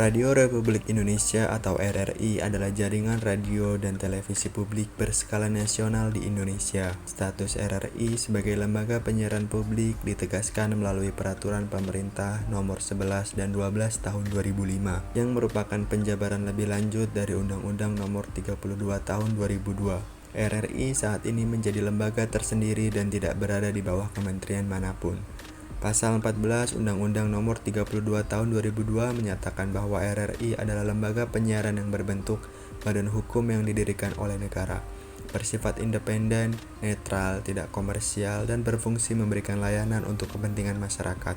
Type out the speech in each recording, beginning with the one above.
Radio Republik Indonesia atau RRI adalah jaringan radio dan televisi publik berskala nasional di Indonesia. Status RRI sebagai lembaga penyiaran publik ditegaskan melalui Peraturan Pemerintah Nomor 11 dan 12 Tahun 2005 yang merupakan penjabaran lebih lanjut dari Undang-Undang Nomor 32 Tahun 2002. RRI saat ini menjadi lembaga tersendiri dan tidak berada di bawah kementerian manapun. Pasal 14 Undang-Undang Nomor 32 Tahun 2002 menyatakan bahwa RRI adalah lembaga penyiaran yang berbentuk badan hukum yang didirikan oleh negara, bersifat independen, netral, tidak komersial, dan berfungsi memberikan layanan untuk kepentingan masyarakat.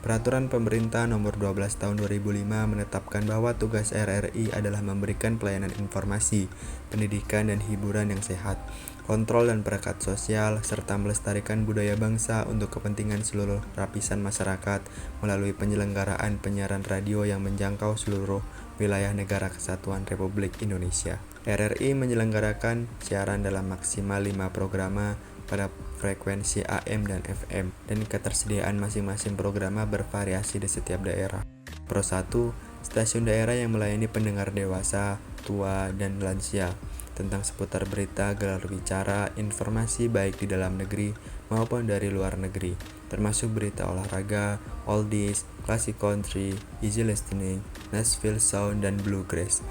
Peraturan Pemerintah Nomor 12 Tahun 2005 menetapkan bahwa tugas RRI adalah memberikan pelayanan informasi, pendidikan, dan hiburan yang sehat, kontrol dan perekat sosial, serta melestarikan budaya bangsa untuk kepentingan seluruh lapisan masyarakat melalui penyelenggaraan penyiaran radio yang menjangkau seluruh wilayah Negara Kesatuan Republik Indonesia. RRI menyelenggarakan siaran dalam maksimal 5 programa pada frekuensi AM dan FM, dan ketersediaan masing-masing programa bervariasi di setiap daerah. Pro 1, stasiun daerah yang melayani pendengar dewasa, tua, dan lansia tentang seputar berita, gelar bicara, informasi baik di dalam negeri maupun dari luar negeri, termasuk berita olahraga, oldies, classic country, easy listening, Nashville Sound, dan bluegrass.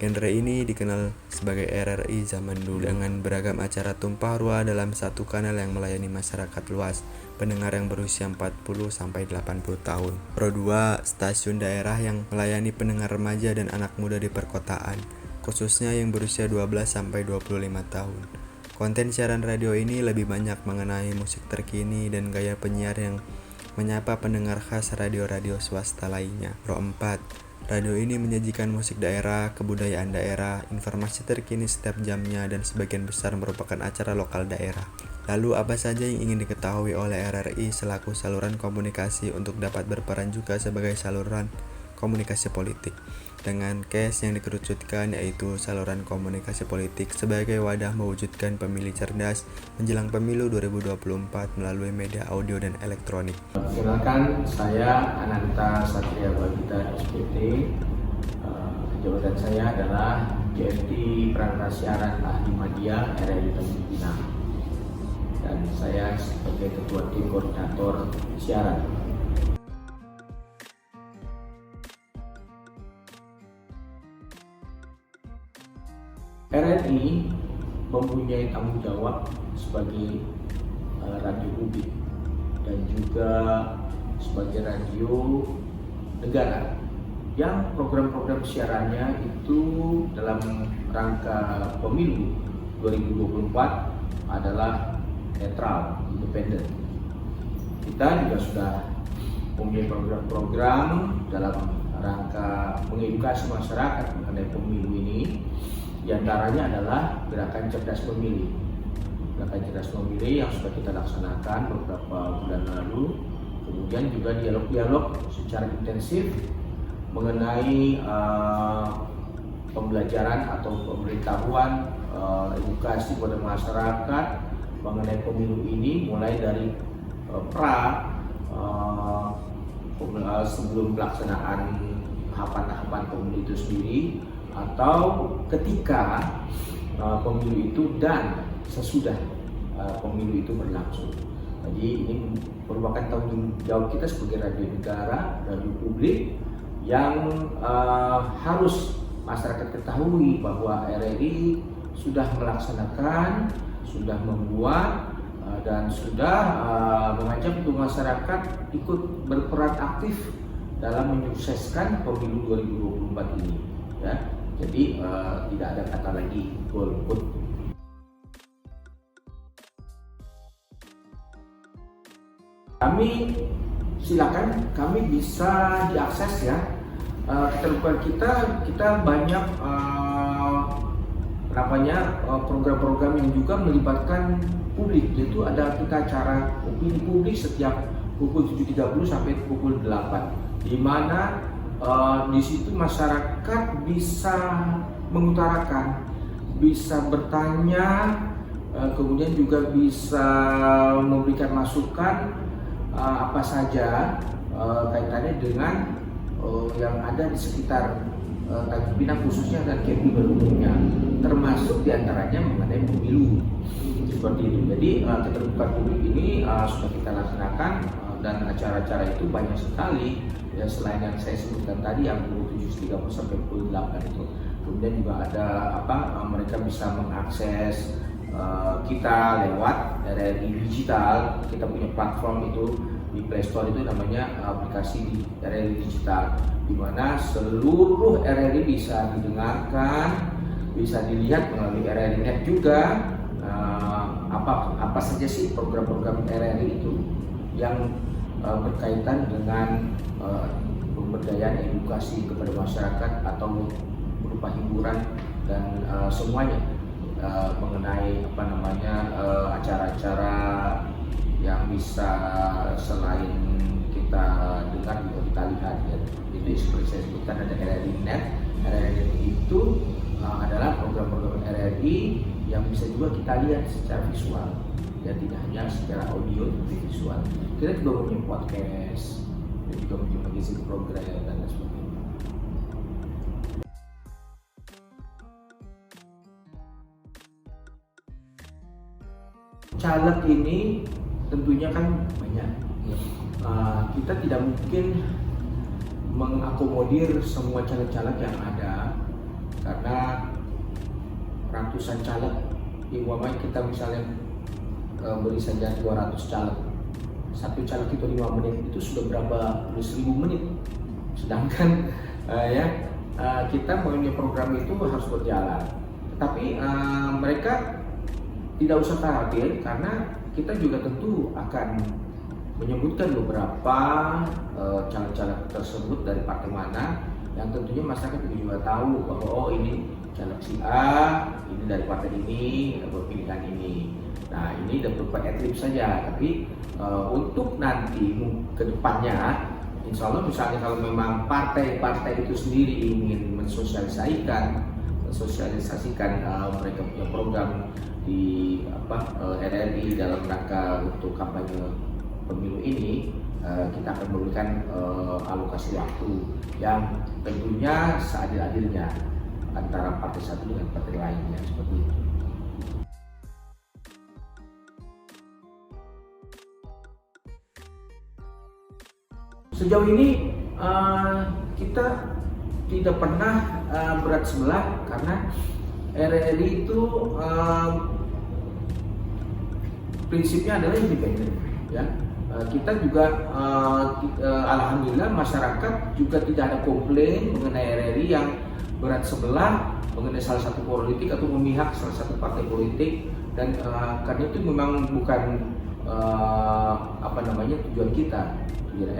Genre ini dikenal sebagai RRI zaman dulu dengan beragam acara tumpah ruah dalam satu kanal yang melayani masyarakat luas, pendengar yang berusia 40-80 tahun. Pro 2, stasiun daerah yang melayani pendengar remaja dan anak muda di perkotaan, khususnya yang berusia 12-25 tahun. Konten siaran radio ini lebih banyak mengenai musik terkini dan gaya penyiar yang menyapa pendengar khas radio-radio swasta lainnya. Pro 4, radio ini menyajikan musik daerah, kebudayaan daerah, informasi terkini setiap jamnya, dan sebagian besar merupakan acara lokal daerah. Lalu apa saja yang ingin diketahui oleh RRI selaku saluran komunikasi untuk dapat berperan juga sebagai saluran komunikasi politik? Dengan case yang dikerucutkan, yaitu saluran komunikasi politik sebagai wadah mewujudkan pemilih cerdas menjelang pemilu 2024 melalui media audio dan elektronik. Perkenalkan, saya Ananta Satria Bagita SPT. Jabatan saya adalah JFT Perangkat Siaran Ahli Media RRI Tanjung Pinang, dan saya sebagai Ketua Tim Koordinator Siaran. RRI mempunyai tanggung jawab sebagai radio publik dan juga sebagai radio negara yang program-program siarannya itu dalam rangka pemilu 2024 adalah netral, independen. Kita juga sudah mempunyai program-program dalam rangka mengedukasi masyarakat mengenai pemilu ini. Di antaranya adalah Gerakan Cerdas Memilih. Gerakan Cerdas Memilih yang sudah kita laksanakan beberapa bulan lalu. Kemudian juga dialog-dialog secara intensif mengenai pembelajaran atau pemberitahuan, edukasi kepada masyarakat mengenai pemilu ini, mulai dari sebelum pelaksanaan tahapan-tahapan pemilu itu sendiri, atau ketika pemilu itu dan sesudah pemilu itu berlangsung. Jadi ini merupakan tanggung jawab kita sebagai radio negara, radio publik, yang harus masyarakat ketahui bahwa RRI sudah melaksanakan, sudah membuat, dan sudah mengajak untuk masyarakat ikut berperan aktif dalam menyukseskan pemilu 2024 ini. Ya. Jadi tidak ada kata lagi golput. Kami silakan, kami bisa diakses ya. Kita banyak program-program yang juga melibatkan publik, yaitu ada kita acara opini publik setiap pukul 7.30 sampai pukul 8, di mana di situ masyarakat bisa mengutarakan, bisa bertanya, kemudian juga bisa memberikan masukan apa saja kaitannya dengan yang ada di sekitar Tanjung Pinang khususnya dan Kepri berumumnya, termasuk diantaranya mengenai pemilu seperti itu. Jadi keterbukaan publik ini sudah kita laksanakan dan acara-acara itu banyak sekali ya, selain yang saya sebutkan tadi yang 27 sampai 28 itu. Kemudian juga ada mereka bisa mengakses kita lewat RRI Digital. Kita punya platform itu di Play Store, itu namanya aplikasi di RRI Digital, di mana seluruh RRI bisa didengarkan, bisa dilihat melalui RRI Net juga. Apa saja sih program-program RRI itu yang berkaitan dengan pemberdayaan edukasi kepada masyarakat atau berupa hiburan dan semuanya mengenai acara-acara yang bisa selain kita dengar juga kita lihat ya. Itu seperti saya sebutkan ada RRI Net. RRI Net itu adalah program-program RRI yang bisa juga kita lihat secara visual ya, tidak hanya secara audio tapi visual. Kita juga punya podcast, kita juga punya magazine program dan lain sebagainya. Caleg ini tentunya kan banyak. Kita tidak mungkin mengakomodir semua caleg-caleg yang ada, karena ratusan caleg. Umpamanya kita misalnya beri saja 200 caleg, satu caleg itu 5 menit, itu sudah berapa 1000 menit. Sedangkan kita punya program itu harus berjalan. Tetapi mereka tidak usah khawatir, karena kita juga tentu akan menyebutkan beberapa caleg-caleg tersebut dari partai mana, yang tentunya masyarakat juga tahu bahwa ini caleg si A, ini dari partai ini, pilihan ini. Nah, ini udah berupa adlib saja, tapi untuk nanti ke depannya, insya Allah misalnya kalau memang partai-partai itu sendiri ingin mensosialisasikan mereka punya program di RRI dalam rangka untuk kampanye pemilu ini, kita akan memberikan alokasi waktu yang tentunya seadil-adilnya antara partai satu dengan partai lainnya, seperti itu. Sejauh ini kita tidak pernah berat sebelah, karena RRI itu prinsipnya adalah independen ya. Kita juga alhamdulillah masyarakat juga tidak ada komplain mengenai RRI yang berat sebelah mengenai salah satu politik atau memihak salah satu partai politik, dan karena itu memang bukan tujuan kita. Tujuan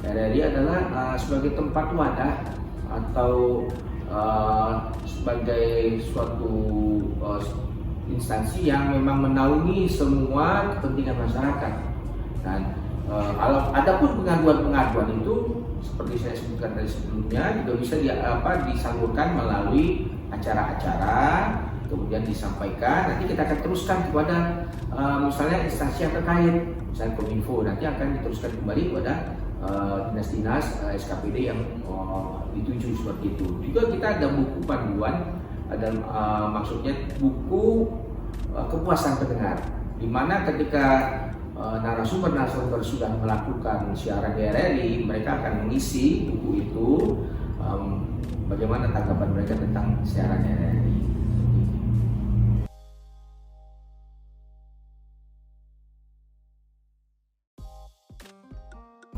RRI adalah sebagai tempat wadah atau sebagai suatu instansi yang memang menaungi semua kepentingan masyarakat. Dan adapun pengaduan-pengaduan itu seperti saya sebutkan tadi sebelumnya juga bisa disalurkan melalui acara-acara, kemudian disampaikan. Nanti kita akan teruskan kepada misalnya instansi yang terkait, misalnya Kominfo, nanti akan diteruskan kembali kepada dinas-dinas SKPD yang dituju seperti itu. Juga kita ada buku panduan, ada maksudnya buku kepuasan pendengar, di mana ketika narasumber sudah melakukan siaran di RRI, mereka akan mengisi buku itu, bagaimana tanggapan mereka tentang siaran RRI.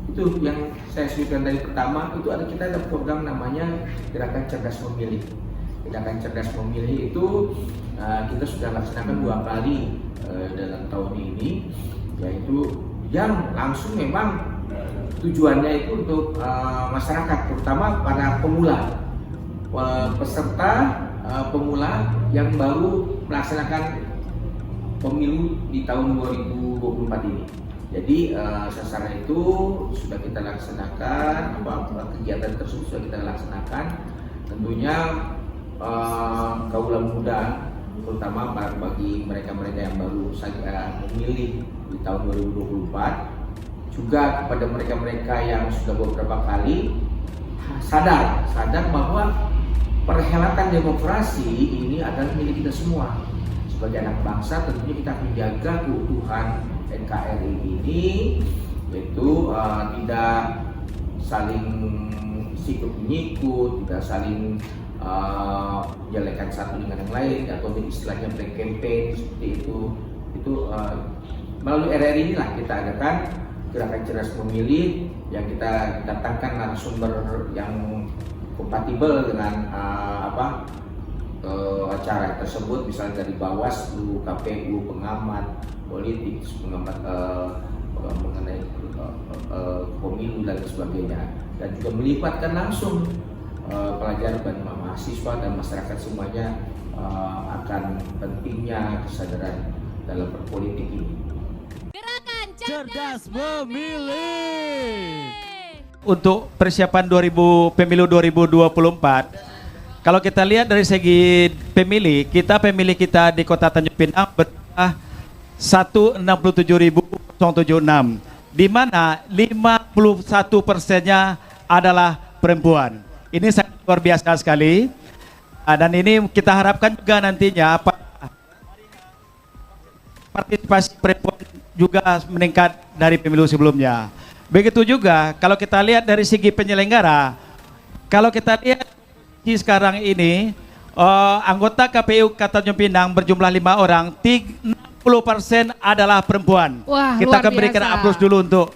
Itu yang saya sebutkan dari pertama, itu kita ada program namanya Gerakan Cerdas Memilih. Gerakan Cerdas Memilih itu kita sudah laksanakan 2 kali dalam tahun ini, yaitu yang langsung memang tujuannya itu untuk masyarakat, terutama para pemula, peserta pemula yang baru melaksanakan pemilu di tahun 2024 ini. Jadi sasaran itu sudah kita laksanakan, kegiatan tersebut sudah kita laksanakan. Tentunya kaula muda, terutama bagi mereka-mereka yang baru saja memilih di tahun 2024, juga kepada mereka-mereka yang sudah beberapa kali sadar bahwa perhelatan demokrasi ini adalah milik kita semua. Sebagai anak bangsa tentunya kita menjaga keutuhan NKRI ini, yaitu tidak saling sikut menyikut, tidak saling menjelekan satu dengan yang lain, atau istilahnya black campaign seperti itu. Melalui RRI inilah kita adakan gerakan cerdas memilih yang kita datangkan narasumber yang kompatibel dengan acara tersebut, misalnya dari Bawaslu, KPU, pengamat politik, pengamat mengenai pemilu dan sebagainya, dan juga melibatkan langsung pelajar dan mahasiswa dan masyarakat semuanya akan pentingnya kesadaran dalam berpolitik ini. Gerakan Cerdas Memilih. Untuk persiapan pemilu 2024, kalau kita lihat dari segi pemilih kita di Kota Tanjung Pinang berjumlah 167.076, di mana 51%-nya adalah perempuan. Ini sangat luar biasa sekali, dan ini kita harapkan juga nantinya partisipasi perempuan juga meningkat dari pemilu sebelumnya. Begitu juga kalau kita lihat dari segi penyelenggara, kalau kita lihat di sekarang ini anggota KPU Kota Tanjung Pinang berjumlah 5 orang, 60% adalah perempuan. Wah, kita akan berikan aplaus dulu untuk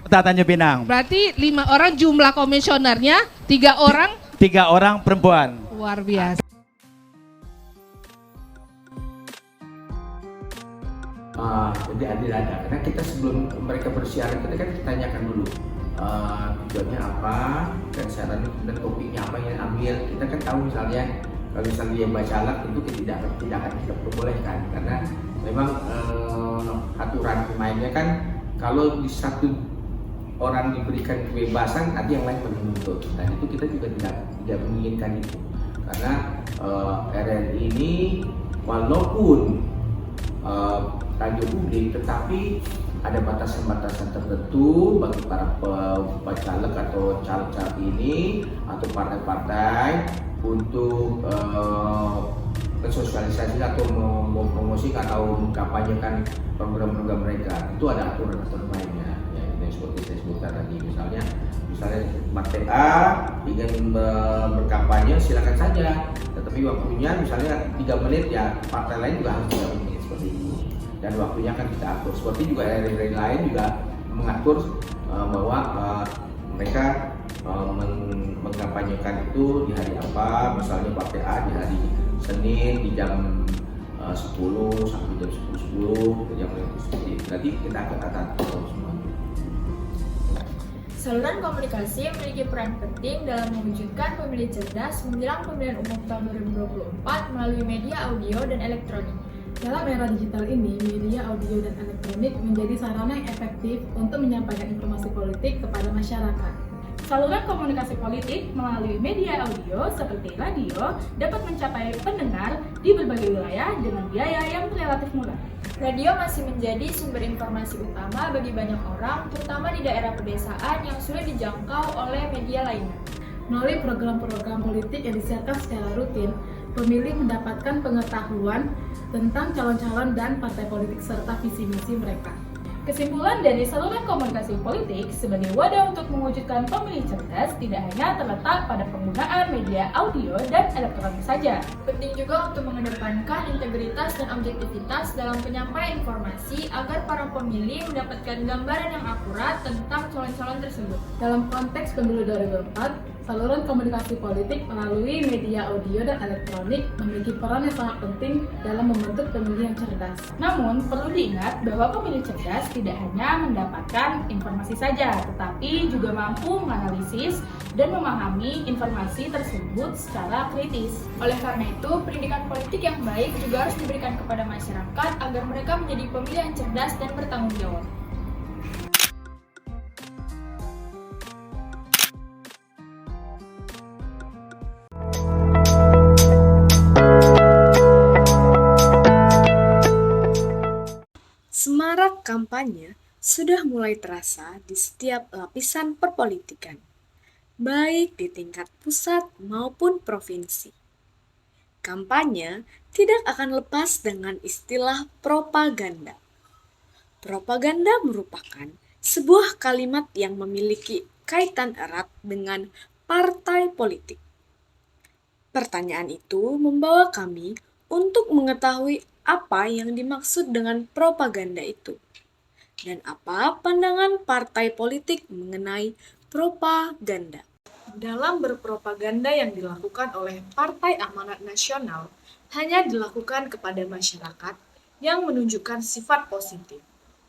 Kota Tanjung Pinang. Berarti 5 orang jumlah komisionernya, 3 orang? 3 orang perempuan. Luar biasa. Jadi adil ada, karena kita sebelum mereka bersiaran kita kan tanyakan dulu tujuannya apa, dan syaratnya dan topiknya apa yang ambil. Kita kan tahu misalnya kalau misalnya dia bacalah tentu tidak akan kita perbolehkan, karena memang aturan mainnya kan kalau di satu orang diberikan kebebasan nanti yang lain menuntut, dan itu kita juga tidak menginginkan itu, karena RRI ini walaupun radio publik, tetapi ada batasan-batasan tertentu bagi para caleg atau caleg-caleg ini atau partai-partai untuk mensosialisasi atau mempromosikan atau mengkampanyekan program-program mereka. Itu ada aturan-aturan mainnya, ya, yang seperti saya sebutkan tadi. Misalnya partai A ingin berkampanye, silakan saja, tetapi waktunya misalnya 3 menit, ya partai lain juga harus 3 menit seperti itu, dan waktunya akan kita atur. Seperti juga RRI lain juga mengatur bahwa mereka mengkampanyekan itu di hari apa, misalnya partai A di hari Senin di jam 10 sampai jam 10 jam seperti itu. Nanti kita akan atur semua. Saluran komunikasi memiliki peran penting dalam mewujudkan pemilih cerdas menjelang pemilihan umum tahun 2024 melalui media audio dan elektronik. Dalam era digital ini, media audio dan elektronik menjadi sarana yang efektif untuk menyampaikan informasi politik kepada masyarakat. Saluran komunikasi politik melalui media audio seperti radio dapat mencapai pendengar di berbagai wilayah dengan biaya yang relatif murah. Radio masih menjadi sumber informasi utama bagi banyak orang, terutama di daerah pedesaan yang sulit dijangkau oleh media lainnya. Melalui program-program politik yang disiarkan secara rutin, pemilih mendapatkan pengetahuan tentang calon-calon dan partai politik serta visi misi mereka. Kesimpulan dari saluran komunikasi politik sebagai wadah untuk mewujudkan pemilih cerdas tidak hanya terletak pada penggunaan media audio dan elektronik saja. Penting juga untuk mengedepankan integritas dan objektivitas dalam penyampaian informasi agar para pemilih mendapatkan gambaran yang akurat tentang calon-calon tersebut. Dalam konteks pemilu 2024, saluran komunikasi politik melalui media audio dan elektronik memiliki peran yang sangat penting dalam membentuk pemilih yang cerdas. Namun, perlu diingat bahwa pemilih cerdas tidak hanya mendapatkan informasi saja, tetapi juga mampu menganalisis dan memahami informasi tersebut secara kritis. Oleh karena itu, pendidikan politik yang baik juga harus diberikan kepada masyarakat agar mereka menjadi pemilih yang cerdas dan bertanggung jawab. Semarak kampanye sudah mulai terasa di setiap lapisan perpolitikan. baik di tingkat pusat maupun provinsi. Kampanye tidak akan lepas dengan istilah propaganda. Propaganda merupakan sebuah kalimat yang memiliki kaitan erat dengan partai politik. Pertanyaan itu membawa kami untuk mengetahui apa yang dimaksud dengan propaganda itu dan apa pandangan partai politik mengenai propaganda. Dalam berpropaganda yang dilakukan oleh Partai Amanat Nasional hanya dilakukan kepada masyarakat yang menunjukkan sifat positif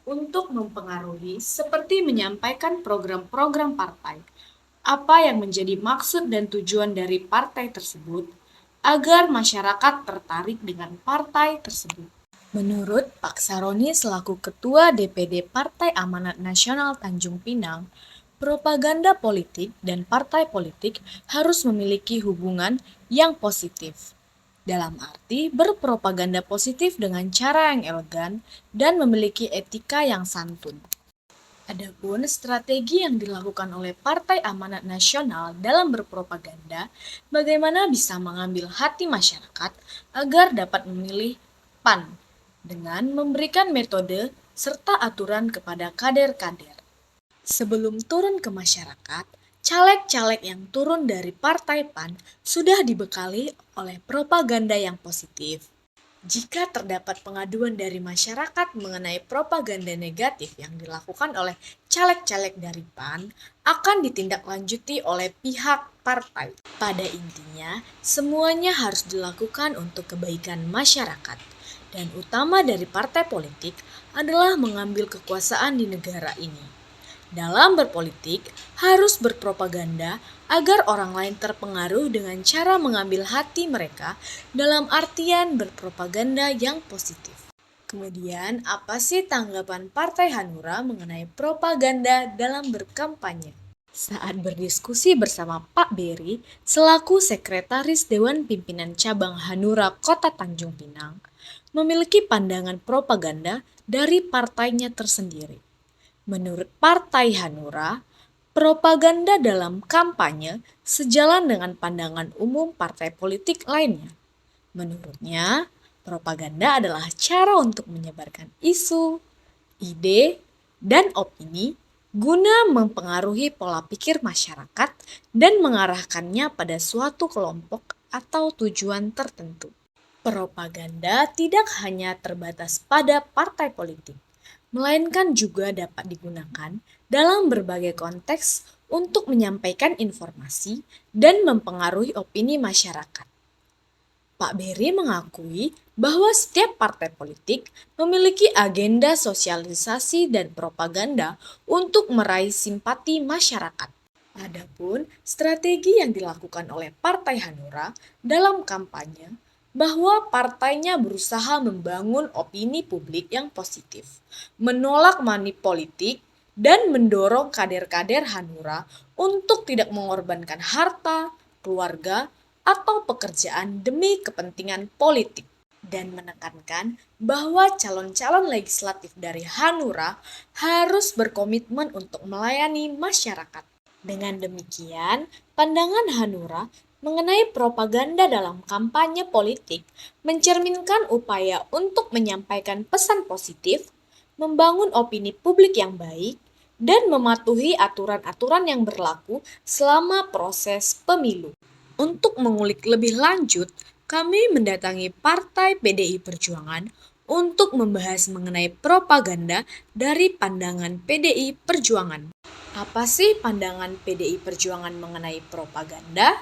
untuk mempengaruhi seperti menyampaikan program-program partai, apa yang menjadi maksud dan tujuan dari partai tersebut, agar masyarakat tertarik dengan partai tersebut. Menurut Pak Saroni selaku Ketua DPD Partai Amanat Nasional Tanjung Pinang, propaganda politik dan partai politik harus memiliki hubungan yang positif. Dalam arti berpropaganda positif dengan cara yang elegan dan memiliki etika yang santun. Adapun strategi yang dilakukan oleh Partai Amanat Nasional dalam berpropaganda, bagaimana bisa mengambil hati masyarakat agar dapat memilih PAN dengan memberikan metode serta aturan kepada kader-kader. Sebelum turun ke masyarakat, caleg-caleg yang turun dari Partai PAN sudah dibekali oleh propaganda yang positif. Jika terdapat pengaduan dari masyarakat mengenai propaganda negatif yang dilakukan oleh caleg-caleg dari PAN, akan ditindaklanjuti oleh pihak partai. Pada intinya, semuanya harus dilakukan untuk kebaikan masyarakat. Dan utama dari partai politik adalah mengambil kekuasaan di negara ini. Dalam berpolitik, harus berpropaganda agar orang lain terpengaruh dengan cara mengambil hati mereka dalam artian berpropaganda yang positif. Kemudian, apa sih tanggapan Partai Hanura mengenai propaganda dalam berkampanye? Saat berdiskusi bersama Pak Beri, selaku Sekretaris Dewan Pimpinan Cabang Hanura Kota Tanjung Pinang, memiliki pandangan propaganda dari partainya tersendiri. Menurut Partai Hanura, propaganda dalam kampanye sejalan dengan pandangan umum partai politik lainnya. Menurutnya, propaganda adalah cara untuk menyebarkan isu, ide, dan opini guna mempengaruhi pola pikir masyarakat dan mengarahkannya pada suatu kelompok atau tujuan tertentu. Propaganda tidak hanya terbatas pada partai politik, melainkan juga dapat digunakan dalam berbagai konteks untuk menyampaikan informasi dan mempengaruhi opini masyarakat. Pak Beri mengakui bahwa setiap partai politik memiliki agenda sosialisasi dan propaganda untuk meraih simpati masyarakat. Adapun strategi yang dilakukan oleh Partai Hanura dalam kampanye bahwa partainya berusaha membangun opini publik yang positif, menolak money politik, dan mendorong kader-kader Hanura untuk tidak mengorbankan harta, keluarga, atau pekerjaan demi kepentingan politik, dan menekankan bahwa calon-calon legislatif dari Hanura harus berkomitmen untuk melayani masyarakat. Dengan demikian, pandangan Hanura mengenai propaganda dalam kampanye politik mencerminkan upaya untuk menyampaikan pesan positif, membangun opini publik yang baik, dan mematuhi aturan-aturan yang berlaku selama proses pemilu. Untuk mengulik lebih lanjut, kami mendatangi Partai PDI Perjuangan untuk membahas mengenai propaganda dari pandangan PDI Perjuangan. Apa sih pandangan PDI Perjuangan mengenai propaganda?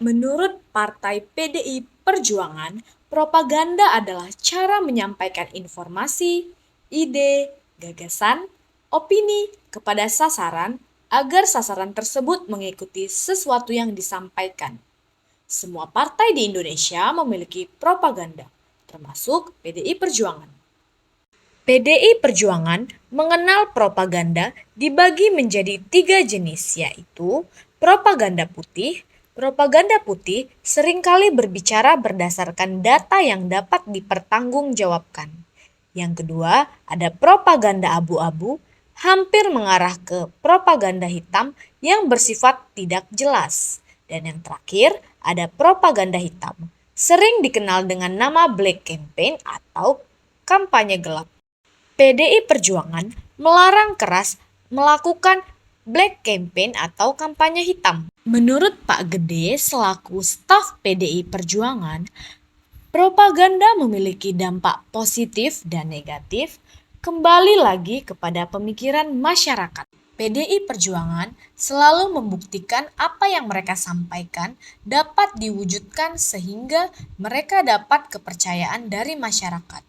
Menurut Partai PDI Perjuangan, propaganda adalah cara menyampaikan informasi, ide, gagasan, opini kepada sasaran agar sasaran tersebut mengikuti sesuatu yang disampaikan. Semua partai di Indonesia memiliki propaganda, termasuk PDI Perjuangan. PDI Perjuangan mengenal propaganda dibagi menjadi 3 jenis, yaitu propaganda putih. Propaganda putih seringkali berbicara berdasarkan data yang dapat dipertanggungjawabkan. Yang kedua, ada propaganda abu-abu, hampir mengarah ke propaganda hitam yang bersifat tidak jelas. Dan yang terakhir, ada propaganda hitam, sering dikenal dengan nama Black Campaign atau kampanye gelap. PDI Perjuangan melarang keras melakukan Black Campaign atau kampanye hitam. Menurut Pak Gede selaku staf PDI Perjuangan, propaganda memiliki dampak positif dan negatif, kembali lagi kepada pemikiran masyarakat. PDI Perjuangan selalu membuktikan apa yang mereka sampaikan dapat diwujudkan sehingga mereka dapat kepercayaan dari masyarakat.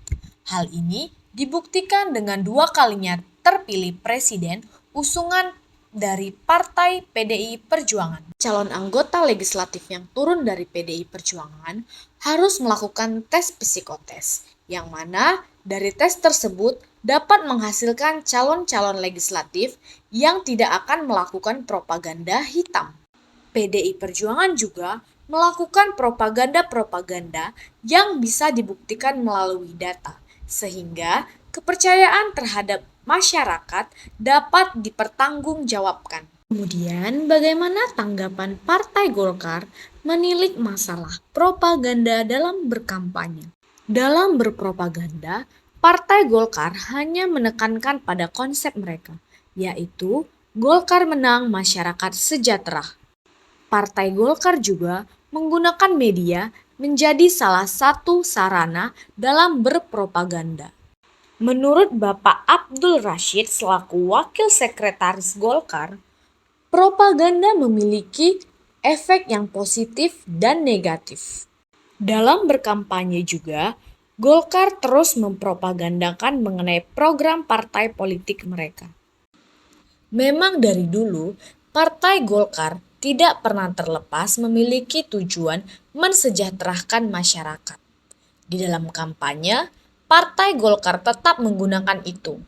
Hal ini dibuktikan dengan 2 kalinya terpilih presiden usungan dari Partai PDI Perjuangan. Calon anggota legislatif yang turun dari PDI Perjuangan harus melakukan tes psikotes, yang mana dari tes tersebut dapat menghasilkan calon-calon legislatif yang tidak akan melakukan propaganda hitam. PDI Perjuangan juga melakukan propaganda-propaganda yang bisa dibuktikan melalui data, sehingga kepercayaan terhadap masyarakat dapat dipertanggungjawabkan. Kemudian, bagaimana tanggapan Partai Golkar menilik masalah propaganda dalam berkampanye? Dalam berpropaganda, Partai Golkar hanya menekankan pada konsep mereka, yaitu Golkar menang, masyarakat sejahtera. Partai Golkar juga menggunakan media menjadi salah satu sarana dalam berpropaganda. Menurut Bapak Abdul Rashid selaku Wakil Sekretaris Golkar, propaganda memiliki efek yang positif dan negatif. Dalam berkampanye juga, Golkar terus mempropagandakan mengenai program partai politik mereka. Memang dari dulu, Partai Golkar tidak pernah terlepas memiliki tujuan mensejahterakan masyarakat. Di dalam kampanye, Partai Golkar tetap menggunakan itu,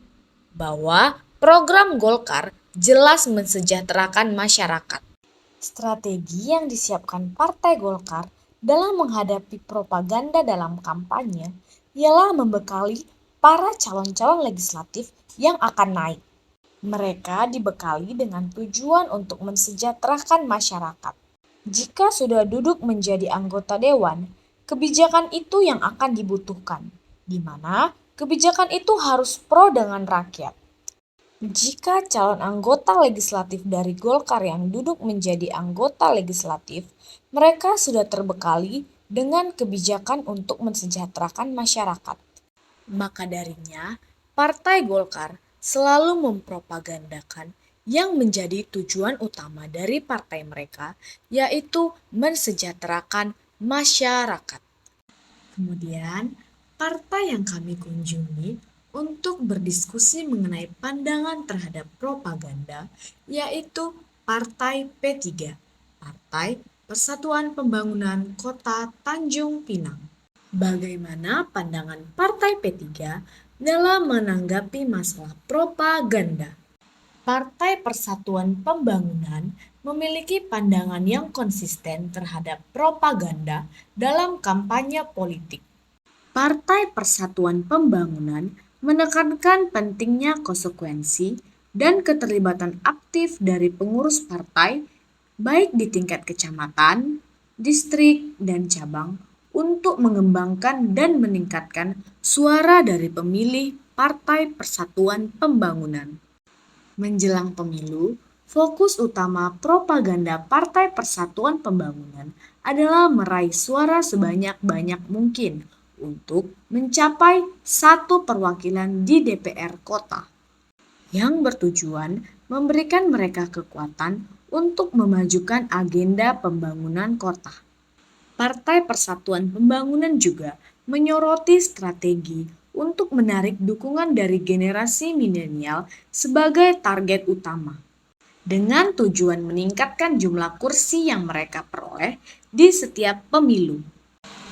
bahwa program Golkar jelas mensejahterakan masyarakat. Strategi yang disiapkan Partai Golkar dalam menghadapi propaganda dalam kampanye ialah membekali para calon-calon legislatif yang akan naik. Mereka dibekali dengan tujuan untuk mensejahterakan masyarakat. Jika sudah duduk menjadi anggota dewan, kebijakan itu yang akan dibutuhkan, di mana kebijakan itu harus pro dengan rakyat. Jika calon anggota legislatif dari Golkar yang duduk menjadi anggota legislatif, mereka sudah terbekali dengan kebijakan untuk mensejahterakan masyarakat. Maka darinya, Partai Golkar selalu mempropagandakan yang menjadi tujuan utama dari partai mereka, yaitu mensejahterakan masyarakat. Kemudian, partai yang kami kunjungi untuk berdiskusi mengenai pandangan terhadap propaganda, yaitu Partai P3, Partai Persatuan Pembangunan Kota Tanjung Pinang. Bagaimana pandangan Partai P3 dalam menanggapi masalah propaganda? Partai Persatuan Pembangunan memiliki pandangan yang konsisten terhadap propaganda dalam kampanye politik. Partai Persatuan Pembangunan menekankan pentingnya konsekuensi dan keterlibatan aktif dari pengurus partai, baik di tingkat kecamatan, distrik, dan cabang, untuk mengembangkan dan meningkatkan suara dari pemilih Partai Persatuan Pembangunan. Menjelang pemilu, fokus utama propaganda Partai Persatuan Pembangunan adalah meraih suara sebanyak-banyak mungkin untuk mencapai satu perwakilan di DPR kota, yang bertujuan memberikan mereka kekuatan untuk memajukan agenda pembangunan kota. Partai Persatuan Pembangunan juga menyoroti strategi untuk menarik dukungan dari generasi milenial sebagai target utama, dengan tujuan meningkatkan jumlah kursi yang mereka peroleh di setiap pemilu.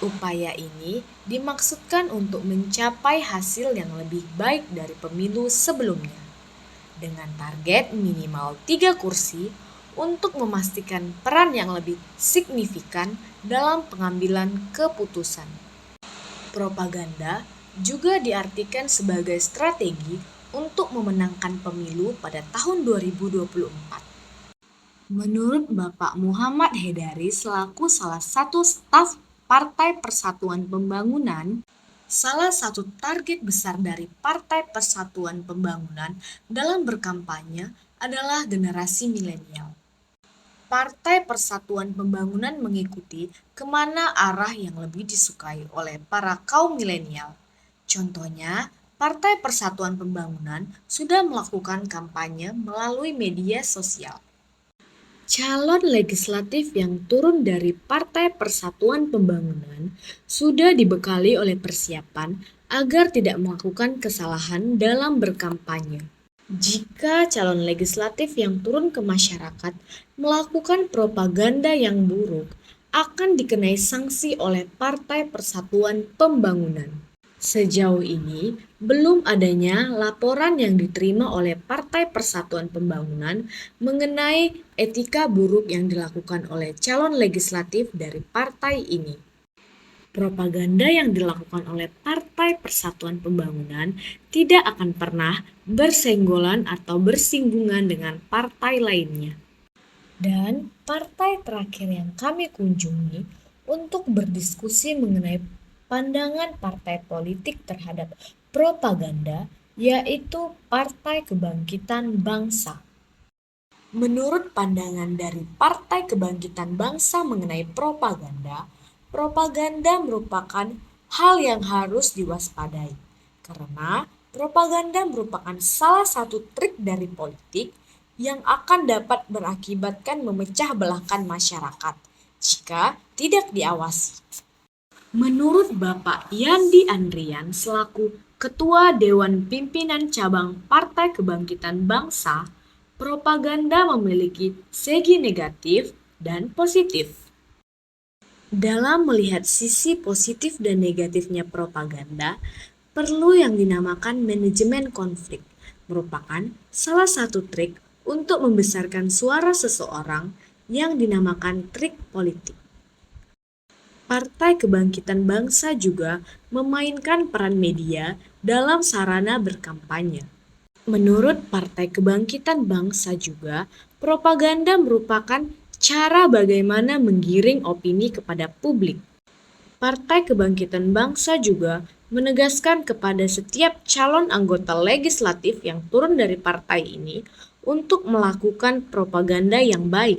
Upaya ini dimaksudkan untuk mencapai hasil yang lebih baik dari pemilu sebelumnya, dengan target minimal 3 kursi untuk memastikan peran yang lebih signifikan dalam pengambilan keputusan. Propaganda juga diartikan sebagai strategi untuk memenangkan pemilu pada tahun 2024. Menurut Bapak Muhammad Hedari selaku salah satu staf Partai Persatuan Pembangunan, salah satu target besar dari Partai Persatuan Pembangunan dalam berkampanye adalah generasi milenial. Partai Persatuan Pembangunan mengikuti kemana arah yang lebih disukai oleh para kaum milenial. Contohnya, Partai Persatuan Pembangunan sudah melakukan kampanye melalui media sosial. Calon legislatif yang turun dari Partai Persatuan Pembangunan sudah dibekali oleh persiapan agar tidak melakukan kesalahan dalam berkampanye. Jika calon legislatif yang turun ke masyarakat melakukan propaganda yang buruk, akan dikenai sanksi oleh Partai Persatuan Pembangunan. Sejauh ini, belum adanya laporan yang diterima oleh Partai Persatuan Pembangunan mengenai etika buruk yang dilakukan oleh calon legislatif dari partai ini. Propaganda yang dilakukan oleh Partai Persatuan Pembangunan tidak akan pernah bersenggolan atau bersinggungan dengan partai lainnya. Dan partai terakhir yang kami kunjungi untuk berdiskusi mengenai pandangan partai politik terhadap propaganda yaitu Partai Kebangkitan Bangsa. Menurut pandangan dari Partai Kebangkitan Bangsa mengenai propaganda merupakan hal yang harus diwaspadai, karena propaganda merupakan salah satu trik dari politik yang akan dapat berakibatkan memecah belahkan masyarakat jika tidak diawasi. Menurut Bapak Yandi Andrian selaku Ketua Dewan Pimpinan Cabang Partai Kebangkitan Bangsa, propaganda memiliki segi negatif dan positif. Dalam melihat sisi positif dan negatifnya propaganda, perlu yang dinamakan manajemen konflik, merupakan salah satu trik untuk membesarkan suara seseorang yang dinamakan trik politik. Partai Kebangkitan Bangsa juga memainkan peran media dalam sarana berkampanye. Menurut Partai Kebangkitan Bangsa juga, propaganda merupakan cara bagaimana menggiring opini kepada publik. Partai Kebangkitan Bangsa juga menegaskan kepada setiap calon anggota legislatif yang turun dari partai ini untuk melakukan propaganda yang baik.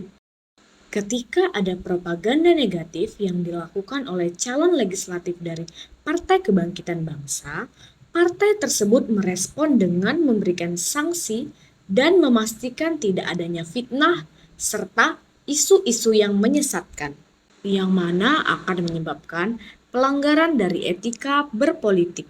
Ketika ada propaganda negatif yang dilakukan oleh calon legislatif dari Partai Kebangkitan Bangsa, partai tersebut merespon dengan memberikan sanksi dan memastikan tidak adanya fitnah serta isu-isu yang menyesatkan, yang mana akan menyebabkan pelanggaran dari etika berpolitik.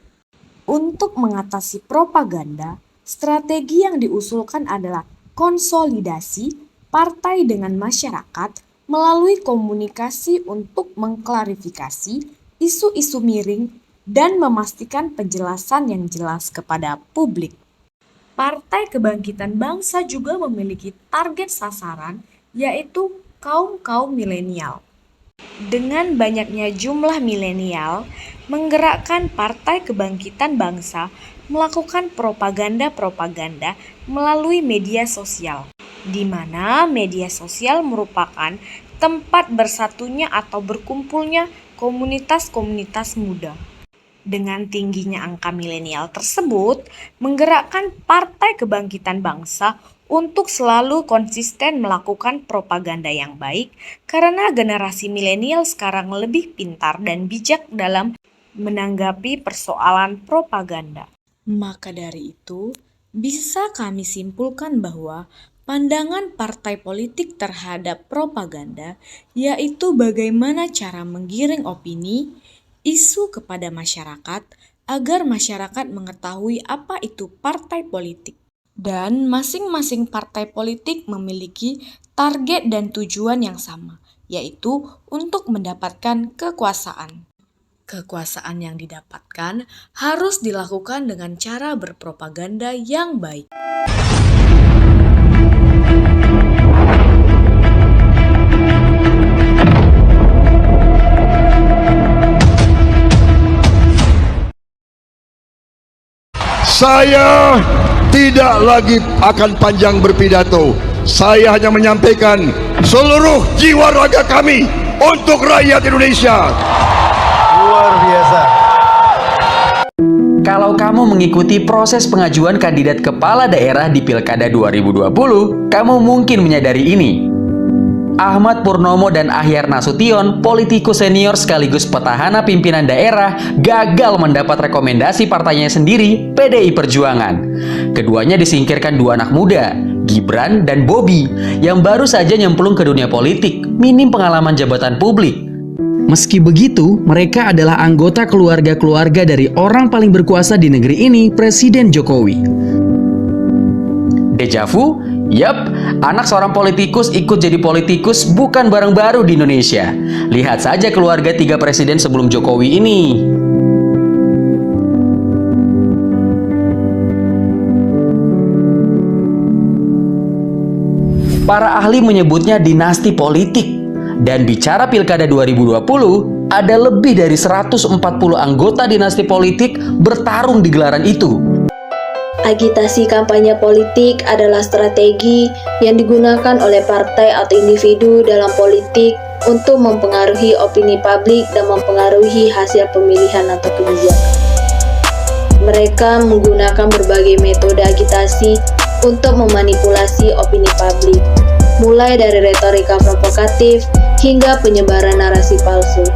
Untuk mengatasi propaganda, strategi yang diusulkan adalah konsolidasi partai dengan masyarakat melalui komunikasi untuk mengklarifikasi isu-isu miring dan memastikan penjelasan yang jelas kepada publik. Partai Kebangkitan Bangsa juga memiliki target sasaran yaitu kaum-kaum milenial. Dengan banyaknya jumlah milenial, menggerakkan Partai Kebangkitan Bangsa melakukan propaganda-propaganda melalui media sosial, di mana media sosial merupakan tempat bersatunya atau berkumpulnya komunitas-komunitas muda. Dengan tingginya angka milenial tersebut, menggerakkan Partai Kebangkitan Bangsa untuk selalu konsisten melakukan propaganda yang baik karena generasi milenial sekarang lebih pintar dan bijak dalam menanggapi persoalan propaganda. Maka dari itu, bisa kami simpulkan bahwa pandangan partai politik terhadap propaganda yaitu bagaimana cara menggiring opini, isu kepada masyarakat agar masyarakat mengetahui apa itu partai politik. Dan masing-masing partai politik memiliki target dan tujuan yang sama, yaitu untuk mendapatkan kekuasaan. Kekuasaan yang didapatkan harus dilakukan dengan cara berpropaganda yang baik. Saya tidak lagi akan panjang berpidato. Saya hanya menyampaikan seluruh jiwa raga kami untuk rakyat Indonesia. Luar biasa. Kalau kamu mengikuti proses pengajuan kandidat kepala daerah di Pilkada 2020, kamu mungkin menyadari ini. Ahmad Purnomo dan Ahyar Nasution, politikus senior sekaligus petahana pimpinan daerah, gagal mendapat rekomendasi partainya sendiri, PDI Perjuangan. Keduanya disingkirkan dua anak muda, Gibran dan Bobi, yang baru saja nyemplung ke dunia politik, minim pengalaman jabatan publik. Meski begitu, mereka adalah anggota keluarga-keluarga dari orang paling berkuasa di negeri ini, Presiden Jokowi. Dejavu? Yap, anak seorang politikus ikut jadi politikus bukan barang baru di Indonesia. Lihat saja keluarga 3 presiden sebelum Jokowi ini. Para ahli menyebutnya dinasti politik. Dan bicara Pilkada 2020, ada lebih dari 140 anggota dinasti politik bertarung di gelaran itu. Agitasi kampanye politik adalah strategi yang digunakan oleh partai atau individu dalam politik untuk mempengaruhi opini publik dan mempengaruhi hasil pemilihan atau kebijakan. Mereka menggunakan berbagai metode agitasi untuk memanipulasi opini publik, mulai dari retorika provokatif hingga penyebaran narasi palsu.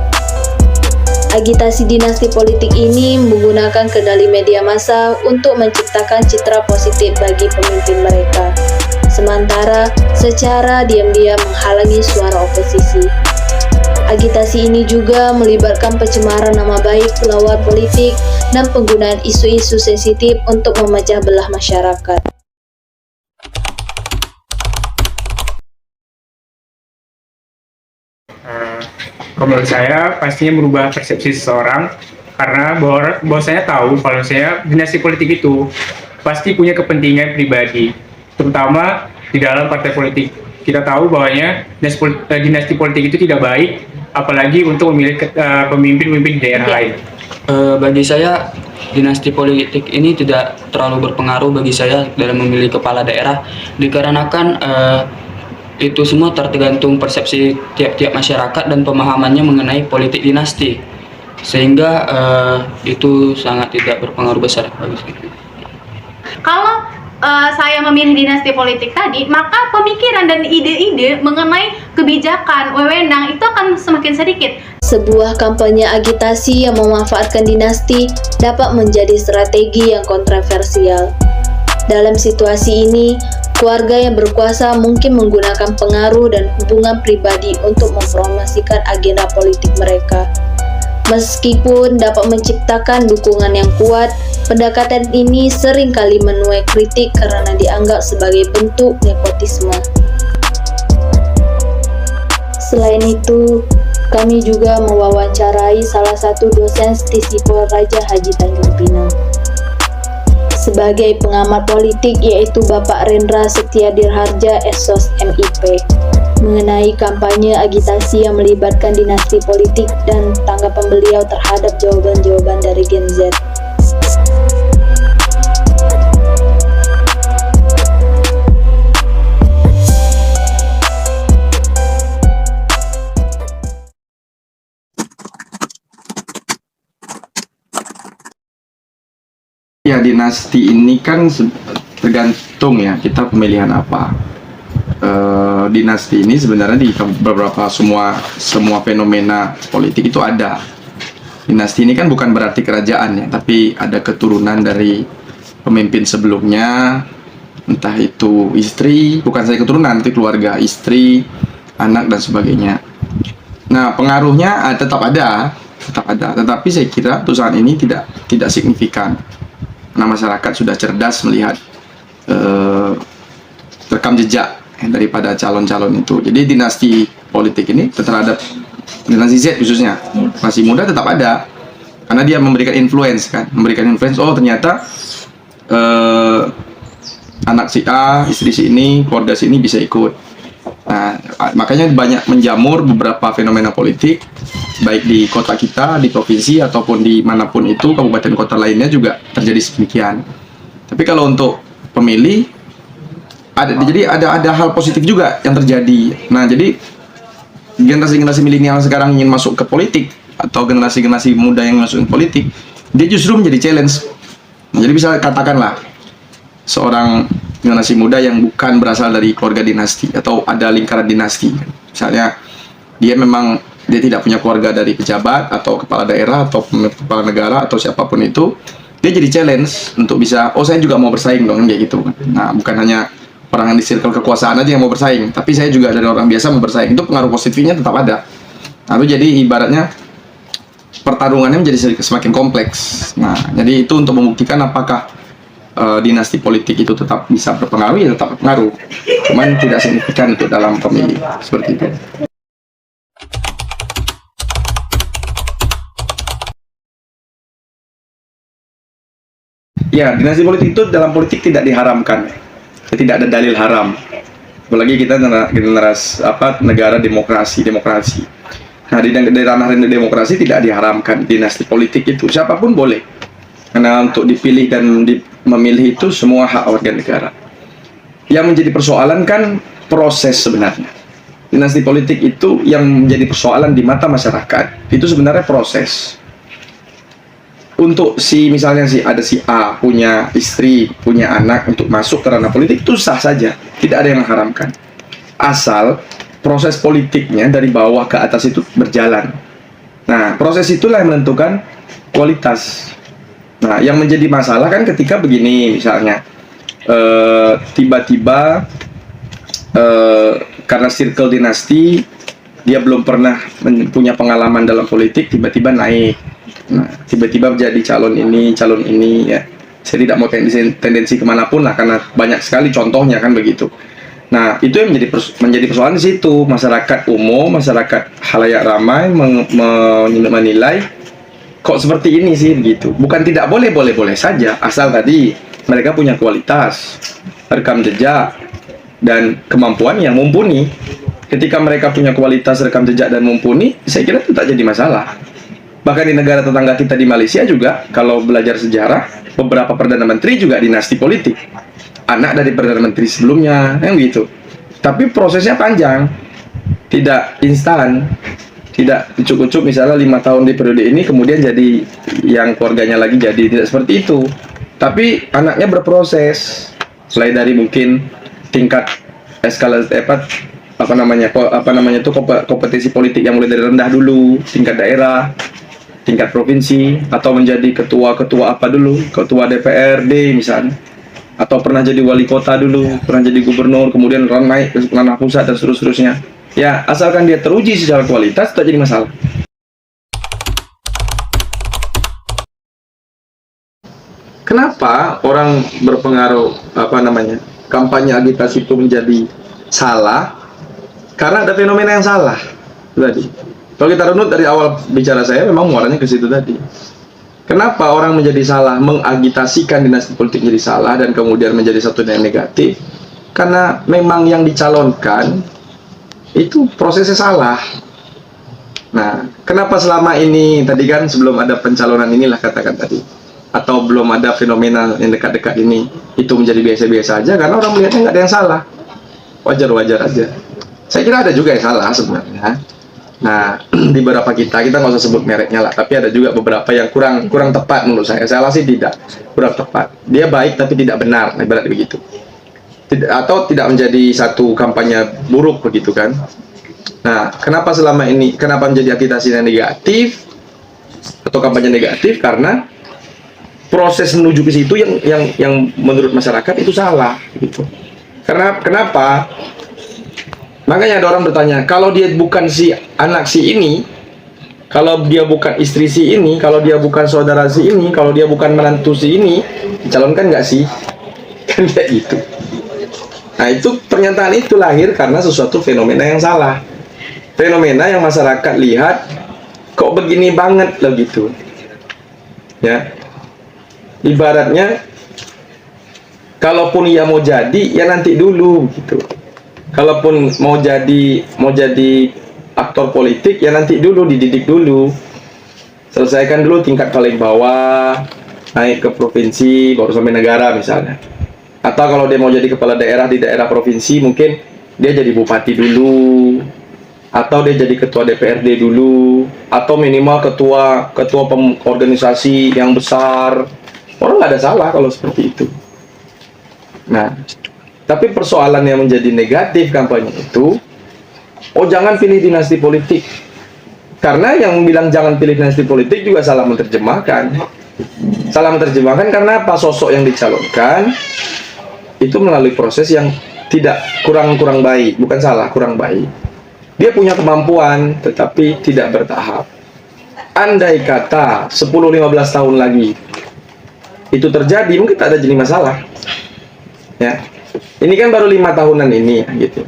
Agitasi dinasti politik ini menggunakan kendali media massa untuk menciptakan citra positif bagi pemimpin mereka, sementara secara diam-diam menghalangi suara oposisi. Agitasi ini juga melibatkan pencemaran nama baik lawan politik dan penggunaan isu-isu sensitif untuk memecah belah masyarakat. Menurut saya pastinya merubah persepsi seseorang, karena bahwa saya tahu kalau saya dinasti politik itu pasti punya kepentingan pribadi, terutama di dalam partai politik. Kita tahu bahwanya dinasti politik itu tidak baik, apalagi untuk memilih pemimpin-pemimpin di daerah lain. Bagi saya dinasti politik ini tidak terlalu berpengaruh bagi saya dalam memilih kepala daerah, dikarenakan itu semua tergantung persepsi tiap-tiap masyarakat dan pemahamannya mengenai politik dinasti, sehingga itu sangat tidak berpengaruh besar bagi saya. Kalau saya memilih dinasti politik tadi, maka pemikiran dan ide-ide mengenai kebijakan wewenang itu akan semakin sedikit. Sebuah kampanye agitasi yang memanfaatkan dinasti dapat menjadi strategi yang kontroversial. Dalam situasi ini, keluarga yang berkuasa mungkin menggunakan pengaruh dan hubungan pribadi untuk mempromosikan agenda politik mereka. Meskipun dapat menciptakan dukungan yang kuat, pendekatan ini seringkali menuai kritik karena dianggap sebagai bentuk nepotisme. Selain itu, kami juga mewawancarai salah satu dosen Stisipol Raja Haji Tanjung Pinang sebagai pengamat politik, yaitu Bapak Rendra Setia Dirharja SOS MIP, mengenai kampanye agitasi yang melibatkan dinasti politik dan tanggapan beliau terhadap jawaban-jawaban dari Gen Z. Ya, dinasti ini kan tergantung ya kita pemilihan apa. Dinasti ini sebenarnya di beberapa semua fenomena politik itu ada. Dinasti ini kan bukan berarti kerajaan ya, tapi ada keturunan dari pemimpin sebelumnya, entah itu istri, bukan saja keturunan, tapi keluarga, istri, anak dan sebagainya. Nah, pengaruhnya tetap ada, tetapi saya kira saat ini tidak signifikan. Karena masyarakat sudah cerdas melihat rekam jejak daripada calon-calon itu. Jadi dinasti politik ini terhadap dinasti Z khususnya masih muda tetap ada, karena dia memberikan influence oh ternyata anak si A, istri si ini, keluarga si ini bisa ikut. Nah, makanya banyak menjamur beberapa fenomena politik, baik di kota kita, di provinsi, ataupun di manapun itu, kabupaten kota lainnya juga terjadi sedemikian. Tapi kalau untuk pemilih jadi ada hal positif juga yang terjadi. Nah, jadi generasi milenial sekarang ingin masuk ke politik atau generasi muda yang masuk ke politik, dia justru menjadi challenge. Nah, jadi bisa katakanlah seorang generasi muda yang bukan berasal dari keluarga dinasti atau ada lingkaran dinasti, misalnya dia tidak punya keluarga dari pejabat atau kepala daerah atau kepala negara atau siapapun itu, dia jadi challenge untuk bisa, oh saya juga mau bersaing dong, kayak gitu. Nah, bukan hanya orang yang di circle kekuasaan aja yang mau bersaing, tapi saya juga dari orang biasa mau bersaing. Itu pengaruh positifnya tetap ada. Nah, itu jadi ibaratnya pertarungannya menjadi semakin kompleks. Nah, jadi itu untuk membuktikan apakah dinasti politik itu tetap bisa berpengaruh, ya tetap berpengaruh. Cuman tidak signifikan untuk dalam pemilih, seperti itu. Ya, dinasti politik itu dalam politik tidak diharamkan. Tidak ada dalil haram. Apalagi kita negara demokrasi. Nah, di ranah demokrasi tidak diharamkan dinasti politik itu. Siapapun boleh. Karena untuk dipilih dan memilih itu semua hak warga negara. Yang menjadi persoalan kan proses sebenarnya. Dinasti politik itu yang menjadi persoalan di mata masyarakat itu sebenarnya proses. Untuk misalnya ada si A punya istri, punya anak untuk masuk ke ranah politik itu sah saja, tidak ada yang mengharamkan. Asal proses politiknya dari bawah ke atas itu berjalan. Nah, proses itulah yang menentukan kualitas. Nah, yang menjadi masalah kan ketika begini, misalnya tiba-tiba karena circle dinasti dia belum pernah punya pengalaman dalam politik, tiba-tiba naik. Nah, tiba-tiba menjadi calon ini ya. Saya tidak mau tendensi kemanapun lah, karena banyak sekali contohnya kan begitu. Nah, itu yang menjadi persoalan di situ. Masyarakat umum, masyarakat halayak ramai menilai kok seperti ini sih begitu. Bukan tidak boleh saja, asal tadi mereka punya kualitas, rekam jejak dan kemampuan yang mumpuni. Ketika mereka punya kualitas, rekam jejak dan mumpuni, saya kira itu tak jadi masalah. Bahkan di negara tetangga kita di Malaysia juga, kalau belajar sejarah, beberapa Perdana Menteri juga dinasti politik. Anak dari Perdana Menteri sebelumnya, yang gitu. Tapi prosesnya panjang, tidak instan, tidak ucuk-ucuk misalnya 5 tahun di periode ini, kemudian jadi yang keluarganya lagi jadi, tidak seperti itu. Tapi anaknya berproses, mulai dari mungkin tingkat eskalasi kompetisi politik yang mulai dari rendah dulu, tingkat daerah, tingkat provinsi, atau menjadi ketua DPRD misalnya, atau pernah jadi wali kota dulu, pernah jadi gubernur, kemudian naik ke ranah pusat dan seterusnya. Ya, asalkan dia teruji secara kualitas, tak jadi masalah. Kenapa orang berpengaruh kampanye agitasi itu menjadi salah? Karena ada fenomena yang salah tadi. Kalau kita runut dari awal bicara saya, memang muaranya ke situ tadi. Kenapa orang menjadi salah mengagitasikan dinasti politik jadi salah dan kemudian menjadi satu yang negatif? Karena memang yang dicalonkan itu prosesnya salah. Nah, kenapa selama ini tadi kan sebelum ada pencalonan inilah katakan tadi, atau belum ada fenomena yang dekat-dekat ini, itu menjadi biasa-biasa aja karena orang melihatnya nggak ada yang salah, wajar-wajar aja. Saya kira ada juga yang salah sebenarnya. Nah, di beberapa kita nggak usah sebut mereknya lah, tapi ada juga beberapa yang kurang tepat menurut saya. Salah sih tidak, kurang tepat. Dia baik tapi tidak benar, ibarat begitu. Atau tidak menjadi satu kampanye buruk begitu kan. Nah, kenapa selama ini menjadi agitasinya negatif atau kampanye negatif? Karena proses menuju ke situ yang menurut masyarakat itu salah gitu. Kenapa? Makanya ada orang bertanya, kalau dia bukan si anak si ini, kalau dia bukan istri si ini, kalau dia bukan saudara si ini, kalau dia bukan menantu si ini, dicalonkan nggak sih? Kan kayak gitu. Nah, itu pernyataan itu lahir karena sesuatu fenomena yang salah. Fenomena yang masyarakat lihat, kok begini banget loh gitu. Ya. Ibaratnya, kalaupun ia mau jadi, ya nanti dulu gitu. Kalaupun mau jadi aktor politik, ya nanti dulu, dididik dulu, selesaikan dulu tingkat paling bawah, naik ke provinsi, baru sampai negara misalnya. Atau kalau dia mau jadi kepala daerah di daerah provinsi, mungkin dia jadi bupati dulu, atau dia jadi ketua DPRD dulu, atau minimal ketua organisasi yang besar. Orang nggak ada salah kalau seperti itu. Nah, tapi persoalan yang menjadi negatif kampanye itu, oh jangan pilih dinasti politik. Karena yang bilang jangan pilih dinasti politik juga salah menerjemahkan. Salah menerjemahkan karena apa? Sosok yang dicalonkan itu melalui proses yang tidak kurang baik, bukan salah, kurang baik. Dia punya kemampuan tetapi tidak bertahap. Andai kata 10-15 tahun lagi itu terjadi, mungkin tak ada jadi masalah. Ya. Ini kan baru 5 tahunan ini gitu.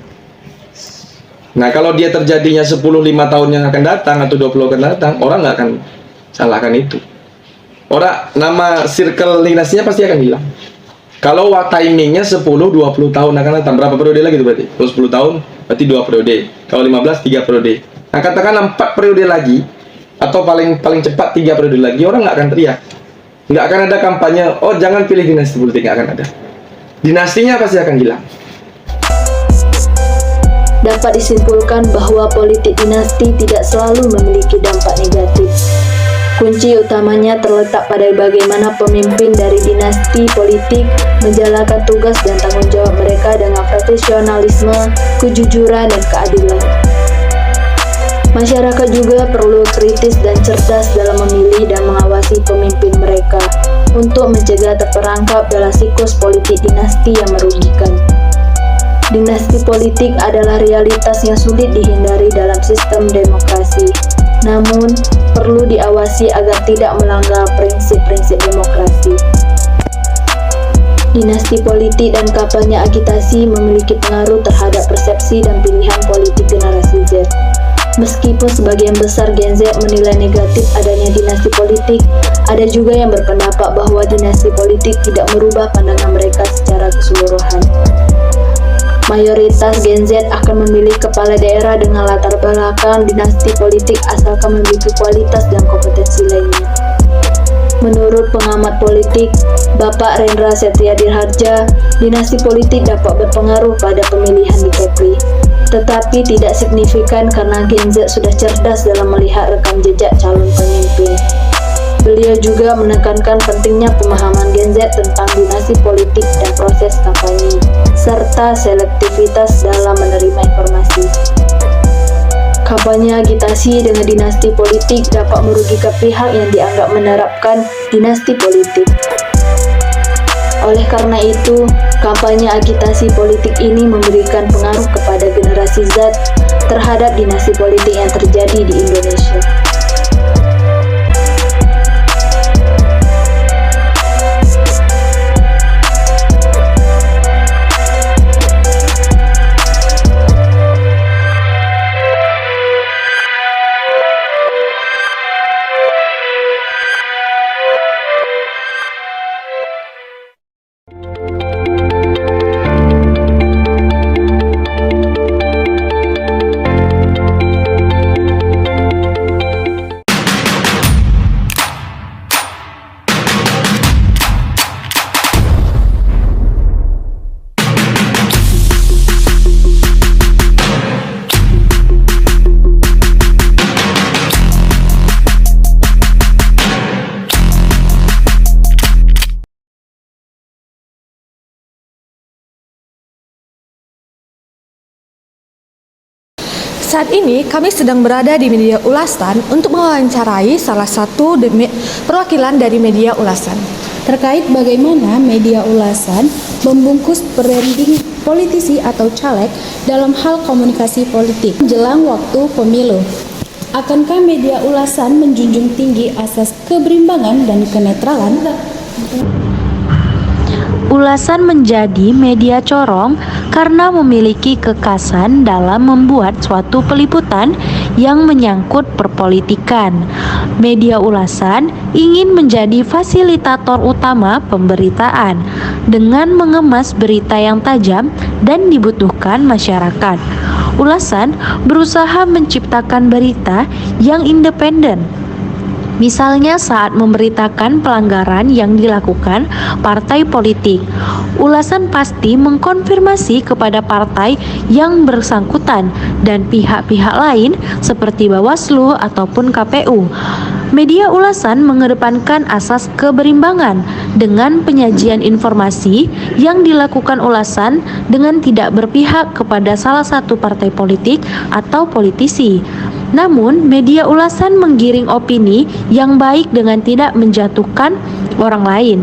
Nah, kalau dia terjadinya 10-5 tahun yang akan datang atau 20 akan datang, orang nggak akan salahkan itu. Orang nama circle dinastinya pasti akan hilang. Kalau timingnya 10-20 tahun akan datang, berapa periode lagi itu berarti? Kalau 10 tahun berarti 2 periode. Kalau 15 3 periode. Nah, katakanlah 4 periode lagi atau paling cepat 3 periode lagi, orang nggak akan teriak. Nggak akan ada kampanye, oh jangan pilih dinasti politik, nggak akan ada. Dinastinya pasti akan hilang. Dapat disimpulkan bahwa politik dinasti tidak selalu memiliki dampak negatif. Kunci utamanya terletak pada bagaimana pemimpin dari dinasti politik menjalankan tugas dan tanggung jawab mereka dengan profesionalisme, kejujuran, dan keadilan. Masyarakat juga perlu kritis dan cerdas dalam memilih dan mengawasi pemimpin mereka untuk mencegah terperangkap dalam siklus politik dinasti yang merugikan. Dinasti politik adalah realitas yang sulit dihindari dalam sistem demokrasi. Namun, perlu diawasi agar tidak melanggar prinsip-prinsip demokrasi. Dinasti politik dan kampanye agitasi memiliki pengaruh terhadap persepsi dan pilihan politik generasi Z. Meskipun sebagian besar Gen Z menilai negatif adanya dinasti politik, ada juga yang berpendapat bahwa dinasti politik tidak merubah pandangan mereka secara keseluruhan. Mayoritas Gen Z akan memilih kepala daerah dengan latar belakang dinasti politik asalkan memiliki kualitas dan kompetensi lainnya. Menurut pengamat politik, Bapak Rendra Setiadirharja, dinasti politik dapat berpengaruh pada pemilihan di Kepri, tetapi tidak signifikan karena Gen Z sudah cerdas dalam melihat rekam jejak calon pemimpin. Beliau juga menekankan pentingnya pemahaman Gen Z tentang dinasti politik dan proses kampanye, serta selektivitas dalam menerima informasi. Kampanye agitasi dengan dinasti politik dapat merugikan pihak yang dianggap menerapkan dinasti politik. Oleh karena itu, kampanye agitasi politik ini memberikan pengaruh kepada generasi Z terhadap dinasti politik yang terjadi di Indonesia. Saat ini kami sedang berada di media ulasan untuk mewawancarai salah satu perwakilan dari media ulasan. Terkait bagaimana media ulasan membungkus branding politisi atau caleg dalam hal komunikasi politik menjelang waktu pemilu. Akankah media ulasan menjunjung tinggi asas keberimbangan dan kenetralan? Ulasan menjadi media corong karena memiliki kekasan dalam membuat suatu peliputan yang menyangkut perpolitikan. Media ulasan ingin menjadi fasilitator utama pemberitaan dengan mengemas berita yang tajam dan dibutuhkan masyarakat. Ulasan berusaha menciptakan berita yang independen, Misalnya saat memberitakan pelanggaran yang dilakukan partai politik. Ulasan pasti mengkonfirmasi kepada partai yang bersangkutan dan pihak-pihak lain seperti Bawaslu ataupun KPU. Media ulasan mengedepankan asas keberimbangan dengan penyajian informasi yang dilakukan ulasan dengan tidak berpihak kepada salah satu partai politik atau politisi. Namun, media ulasan menggiring opini yang baik dengan tidak menjatuhkan orang lain.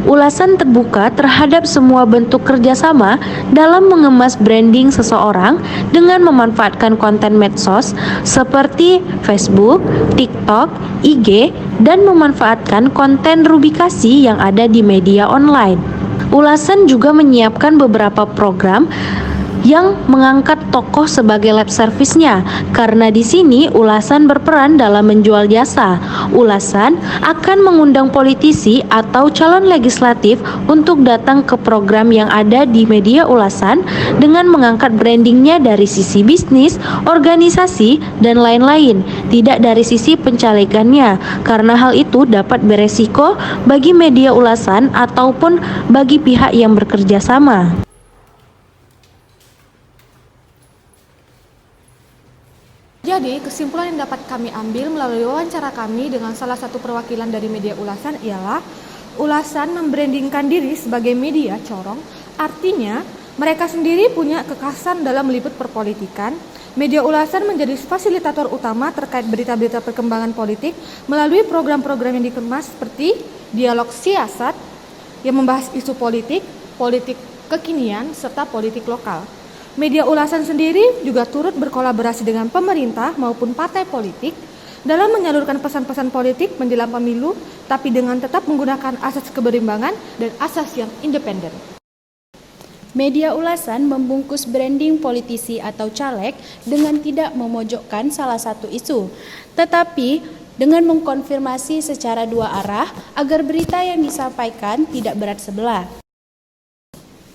Ulasan terbuka terhadap semua bentuk kerjasama dalam mengemas branding seseorang dengan memanfaatkan konten medsos seperti Facebook, TikTok, IG, dan memanfaatkan konten rubrikasi yang ada di media online. Ulasan juga menyiapkan beberapa program yang mengangkat tokoh sebagai lab service-nya, karena di sini ulasan berperan dalam menjual jasa. Ulasan akan mengundang politisi atau calon legislatif untuk datang ke program yang ada di media ulasan dengan mengangkat brandingnya dari sisi bisnis, organisasi, dan lain-lain, tidak dari sisi pencalekannya, karena hal itu dapat beresiko bagi media ulasan ataupun bagi pihak yang bekerja sama. Jadi, kesimpulan yang dapat kami ambil melalui wawancara kami dengan salah satu perwakilan dari media ulasan ialah ulasan membrandingkan diri sebagai media corong, artinya mereka sendiri punya kekhasan dalam meliput perpolitikan. Media ulasan menjadi fasilitator utama terkait berita-berita perkembangan politik melalui program-program yang dikemas seperti dialog siasat yang membahas isu politik, politik kekinian, serta politik lokal. Media ulasan sendiri juga turut berkolaborasi dengan pemerintah maupun partai politik dalam menyalurkan pesan-pesan politik menjelang pemilu, tapi dengan tetap menggunakan asas keberimbangan dan asas yang independen. Media ulasan membungkus branding politisi atau caleg dengan tidak memojokkan salah satu isu, tetapi dengan mengkonfirmasi secara dua arah agar berita yang disampaikan tidak berat sebelah.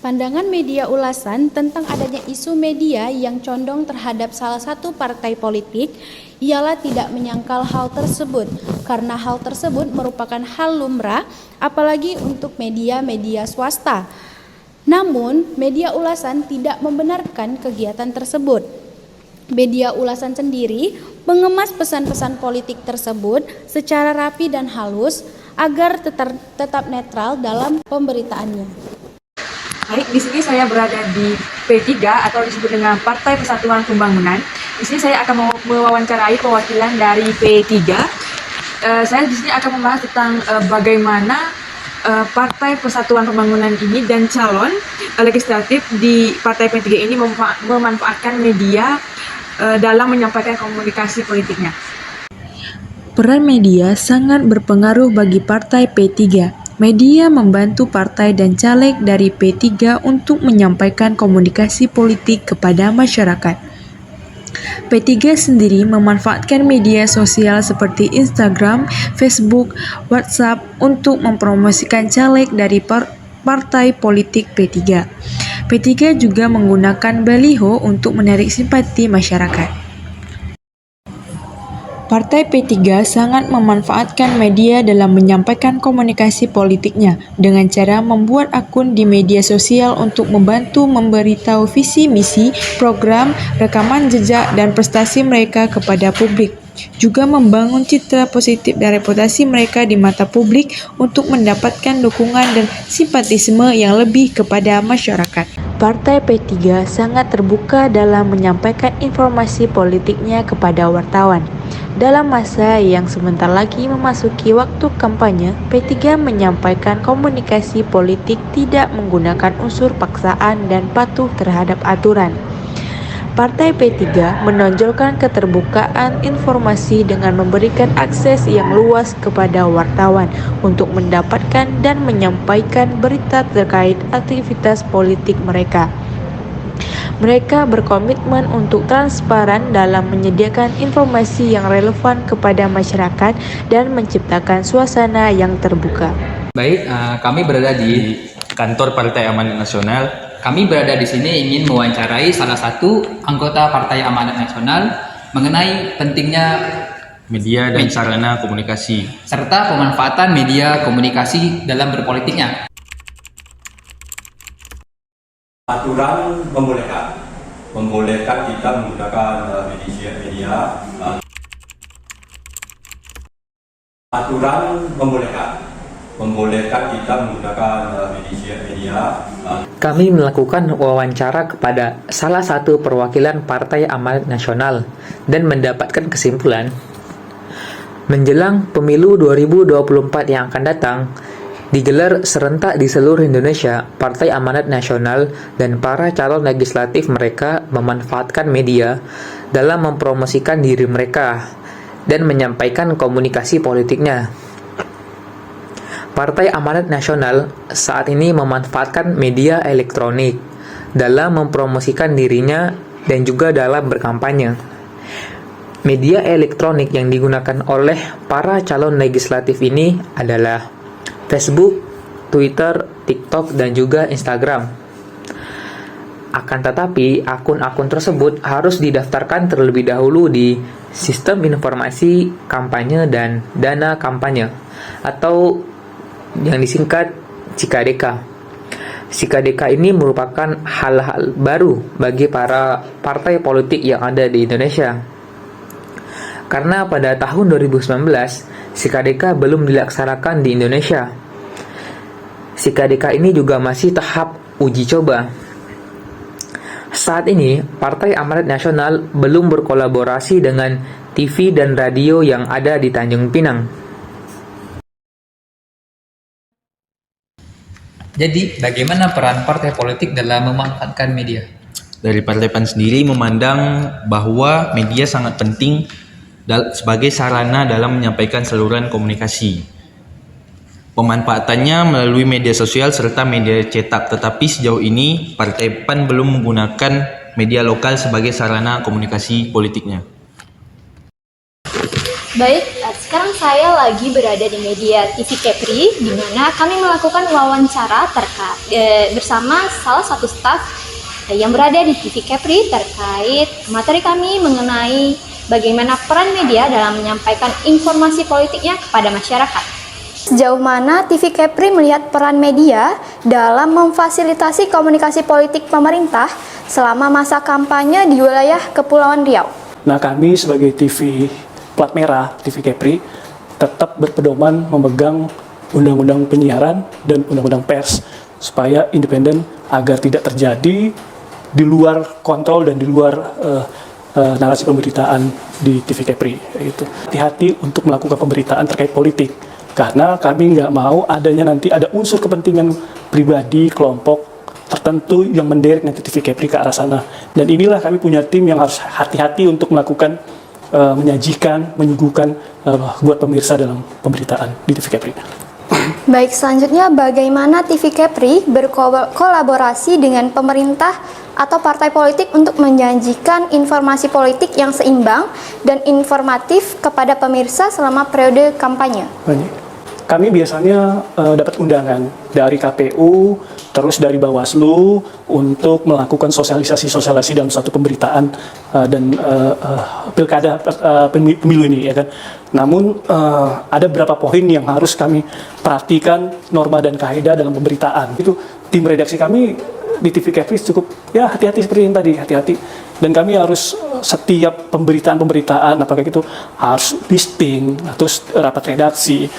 Pandangan media ulasan tentang adanya isu media yang condong terhadap salah satu partai politik ialah tidak menyangkal hal tersebut, karena hal tersebut merupakan hal lumrah apalagi untuk media-media swasta. Namun, media ulasan tidak membenarkan kegiatan tersebut. Media ulasan sendiri mengemas pesan-pesan politik tersebut secara rapi dan halus agar tetap netral dalam pemberitaannya. Baik, di sini saya berada di P3 atau disebut dengan Partai Persatuan Pembangunan. Di sini saya akan mewawancarai perwakilan dari P3. Saya di sini akan membahas tentang bagaimana Partai Persatuan Pembangunan ini dan calon legislatif di Partai P3 ini memanfaatkan media dalam menyampaikan komunikasi politiknya. Peran media sangat berpengaruh bagi Partai P3. Media membantu partai dan caleg dari P3 untuk menyampaikan komunikasi politik kepada masyarakat. P3 sendiri memanfaatkan media sosial seperti Instagram, Facebook, WhatsApp untuk mempromosikan caleg dari partai politik P3. P3 juga menggunakan baliho untuk menarik simpati masyarakat. Partai P3 sangat memanfaatkan media dalam menyampaikan komunikasi politiknya dengan cara membuat akun di media sosial untuk membantu memberitahu visi misi, program, rekaman jejak dan prestasi mereka kepada publik. Juga membangun citra positif dan reputasi mereka di mata publik untuk mendapatkan dukungan dan simpatisme yang lebih kepada masyarakat. Partai P3 sangat terbuka dalam menyampaikan informasi politiknya kepada wartawan. Dalam masa yang sebentar lagi memasuki waktu kampanye, P3 menyampaikan komunikasi politik tidak menggunakan unsur paksaan dan patuh terhadap aturan. Partai P3 menonjolkan keterbukaan informasi dengan memberikan akses yang luas kepada wartawan untuk mendapatkan dan menyampaikan berita terkait aktivitas politik mereka. Mereka berkomitmen untuk transparan dalam menyediakan informasi yang relevan kepada masyarakat dan menciptakan suasana yang terbuka. Baik, kami berada di kantor Partai Amanat Nasional. Kami berada di sini ingin mewawancarai salah satu anggota Partai Amanat Nasional mengenai pentingnya media dan sarana komunikasi, serta pemanfaatan media komunikasi dalam berpolitiknya. Aturan membolehkan kita menggunakan media. Aturan membolehkan kita menggunakan media. Kami melakukan wawancara kepada salah satu perwakilan Partai Amanat Nasional dan mendapatkan kesimpulan, menjelang pemilu 2024 yang akan datang, digelar serentak di seluruh Indonesia, Partai Amanat Nasional dan para calon legislatif mereka memanfaatkan media dalam mempromosikan diri mereka dan menyampaikan komunikasi politiknya. Partai Amanat Nasional saat ini memanfaatkan media elektronik dalam mempromosikan dirinya dan juga dalam berkampanye. Media elektronik yang digunakan oleh para calon legislatif ini adalah Facebook, Twitter, TikTok, dan juga Instagram. Akan tetapi, akun-akun tersebut harus didaftarkan terlebih dahulu di Sistem Informasi Kampanye dan Dana Kampanye atau yang disingkat SIKADK. SIKADK ini merupakan hal-hal baru bagi para partai politik yang ada di Indonesia. Karena pada tahun 2019, SIKADK belum dilaksanakan di Indonesia. SIKADK ini juga masih tahap uji coba. Saat ini, Partai Amanat Nasional belum berkolaborasi dengan TV dan radio yang ada di Tanjung Pinang. Jadi, bagaimana peran partai politik dalam memanfaatkan media? Dari Partai PAN sendiri memandang bahwa media sangat penting sebagai sarana dalam menyampaikan saluran komunikasi. Pemanfaatannya melalui media sosial serta media cetak, tetapi sejauh ini Partai PAN belum menggunakan media lokal sebagai sarana komunikasi politiknya. Baik, sekarang saya lagi berada di media TV Kepri, di mana kami melakukan wawancara bersama salah satu staf yang berada di TV Kepri terkait materi kami mengenai bagaimana peran media dalam menyampaikan informasi politiknya kepada masyarakat. Sejauh mana TV Kepri melihat peran media dalam memfasilitasi komunikasi politik pemerintah selama masa kampanye di wilayah Kepulauan Riau? Nah, kami sebagai TV plat merah, TV Kepri, tetap berpedoman memegang undang-undang penyiaran dan undang-undang pers supaya independen agar tidak terjadi di luar kontrol dan di luar narasi pemberitaan di TV Kepri. Hati-hati untuk melakukan pemberitaan terkait politik, karena kami nggak mau adanya nanti ada unsur kepentingan pribadi, kelompok tertentu yang menderek nanti TV Kepri ke arah sana. Dan inilah kami punya tim yang harus hati-hati untuk melakukan menyajikan, menyuguhkan buat pemirsa dalam pemberitaan di TV Kepri. Baik, selanjutnya bagaimana TV Kepri berkolaborasi dengan pemerintah atau partai politik untuk menjanjikan informasi politik yang seimbang dan informatif kepada pemirsa selama periode kampanye? Kami biasanya dapat undangan dari KPU, terus dari Bawaslu untuk melakukan sosialisasi dalam suatu pemberitaan dan pilkada pemilu ini, ya kan. Namun ada beberapa poin yang harus kami perhatikan, norma dan kaidah dalam pemberitaan. Itu tim redaksi kami di TV Kepri cukup ya hati-hati seperti yang tadi, hati-hati. Dan kami harus setiap pemberitaan apakah itu harus listing, terus rapat redaksi,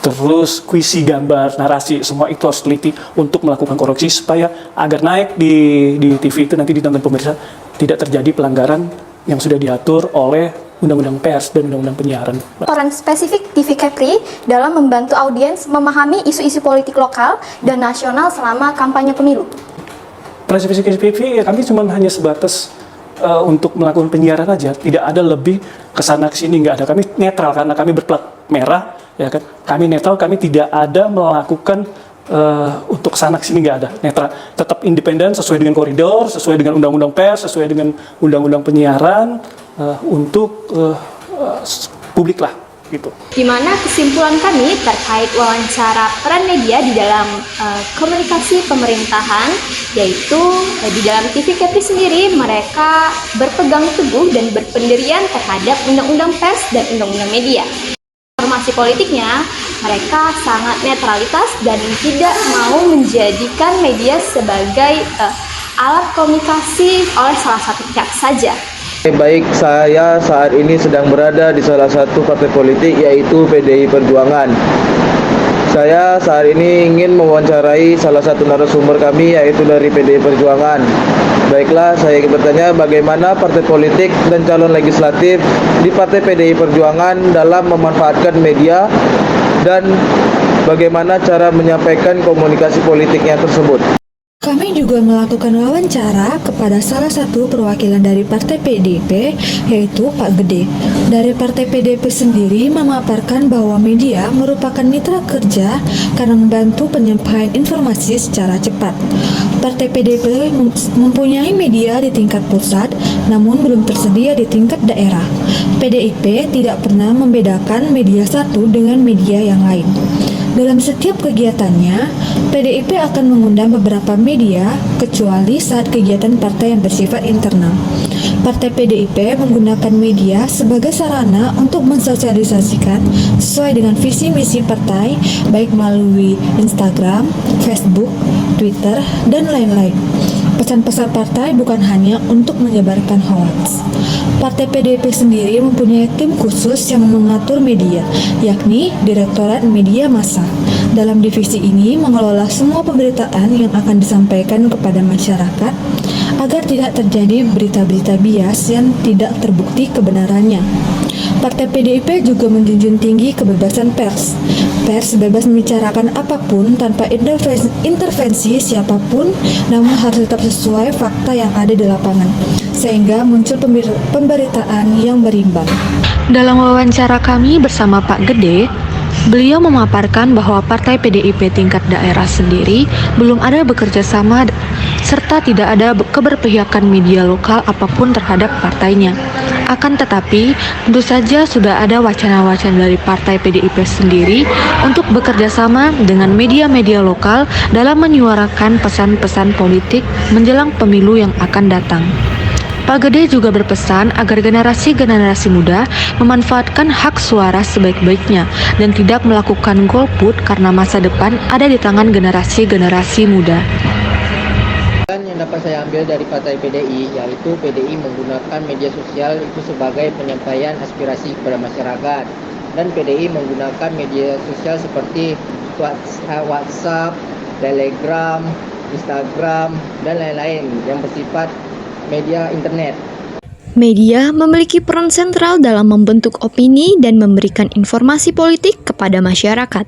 terus kuisi gambar, narasi, semua itu harus teliti untuk melakukan koreksi supaya agar naik di TV itu nanti ditonton pemirsa tidak terjadi pelanggaran yang sudah diatur oleh Undang-Undang Pers dan Undang-Undang Penyiaran. Peran spesifik TV Kepri dalam membantu audiens memahami isu-isu politik lokal dan nasional selama kampanye pemilu. Peran spesifik TV ya kami cuma hanya sebatas untuk melakukan penyiaran aja, tidak ada lebih kesana kesini, nggak ada. Kami netral karena kami berplat merah, ya kan. Kami netral, kami tidak ada melakukan untuk kesana kesini, nggak ada. Netral, tetap independen sesuai dengan koridor, sesuai dengan undang-undang pers, sesuai dengan undang-undang penyiaran untuk publik lah. gitu. Di mana kesimpulan kami terkait wawancara peran media di dalam komunikasi pemerintahan, yaitu di dalam TV Kepri sendiri mereka berpegang teguh dan berpendirian terhadap Undang-Undang Pers dan Undang-Undang Media. Informasi politiknya mereka sangat netralitas dan tidak mau menjadikan media sebagai alat komunikasi oleh salah satu pihak saja. Baik, saya saat ini sedang berada di salah satu partai politik yaitu PDI Perjuangan. Saya saat ini ingin mewawancarai salah satu narasumber kami yaitu dari PDI Perjuangan. Baiklah, saya ingin bertanya bagaimana partai politik dan calon legislatif di Partai PDI Perjuangan dalam memanfaatkan media dan bagaimana cara menyampaikan komunikasi politiknya tersebut. Kami juga melakukan wawancara kepada salah satu perwakilan dari Partai PDIP, yaitu Pak Gede. Dari Partai PDIP sendiri memaparkan bahwa media merupakan mitra kerja karena membantu penyampaian informasi secara cepat. Partai PDIP mempunyai media di tingkat pusat, namun belum tersedia di tingkat daerah. PDIP tidak pernah membedakan media satu dengan media yang lain. Dalam setiap kegiatannya, PDIP akan mengundang beberapa media, kecuali saat kegiatan partai yang bersifat internal. Partai PDIP menggunakan media sebagai sarana untuk mensosialisasikan sesuai dengan visi misi partai, baik melalui Instagram, Facebook, Twitter, dan lain-lain. Pesan-pesan partai bukan hanya untuk menyebarkan hoax. Partai PDIP sendiri mempunyai tim khusus yang mengatur media, yakni Direktorat Media Massa. Dalam divisi ini mengelola semua pemberitaan yang akan disampaikan kepada masyarakat agar tidak terjadi berita-berita bias yang tidak terbukti kebenarannya. Partai PDIP juga menjunjung tinggi kebebasan pers. Pers bebas membicarakan apapun tanpa intervensi siapapun, namun harus tetap sesuai fakta yang ada di lapangan, sehingga muncul pemberitaan yang berimbang. Dalam wawancara kami bersama Pak Gede, beliau memaparkan bahwa Partai PDIP tingkat daerah sendiri belum ada bekerja sama serta tidak ada keberpihakan media lokal apapun terhadap partainya. Akan tetapi, tentu saja sudah ada wacana-wacana dari Partai PDIP sendiri untuk bekerja sama dengan media-media lokal dalam menyuarakan pesan-pesan politik menjelang pemilu yang akan datang. Pak Gede juga berpesan agar generasi-generasi muda memanfaatkan hak suara sebaik-baiknya dan tidak melakukan golput karena masa depan ada di tangan generasi-generasi muda. Yang dapat saya ambil dari Partai PDI, yaitu PDI menggunakan media sosial itu sebagai penyampaian aspirasi kepada masyarakat, dan PDI menggunakan media sosial seperti WhatsApp, Telegram, Instagram, dan lain-lain yang bersifat media internet. Media memiliki peran sentral dalam membentuk opini dan memberikan informasi politik kepada masyarakat.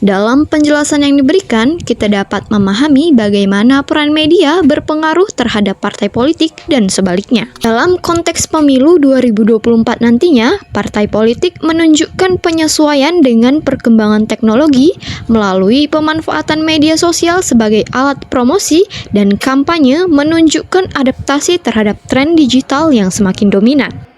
Dalam penjelasan yang diberikan, kita dapat memahami bagaimana peran media berpengaruh terhadap partai politik dan sebaliknya. Dalam konteks pemilu 2024 nantinya, partai politik menunjukkan penyesuaian dengan perkembangan teknologi melalui pemanfaatan media sosial sebagai alat promosi dan kampanye menunjukkan adaptasi terhadap tren digital yang semakin dominan.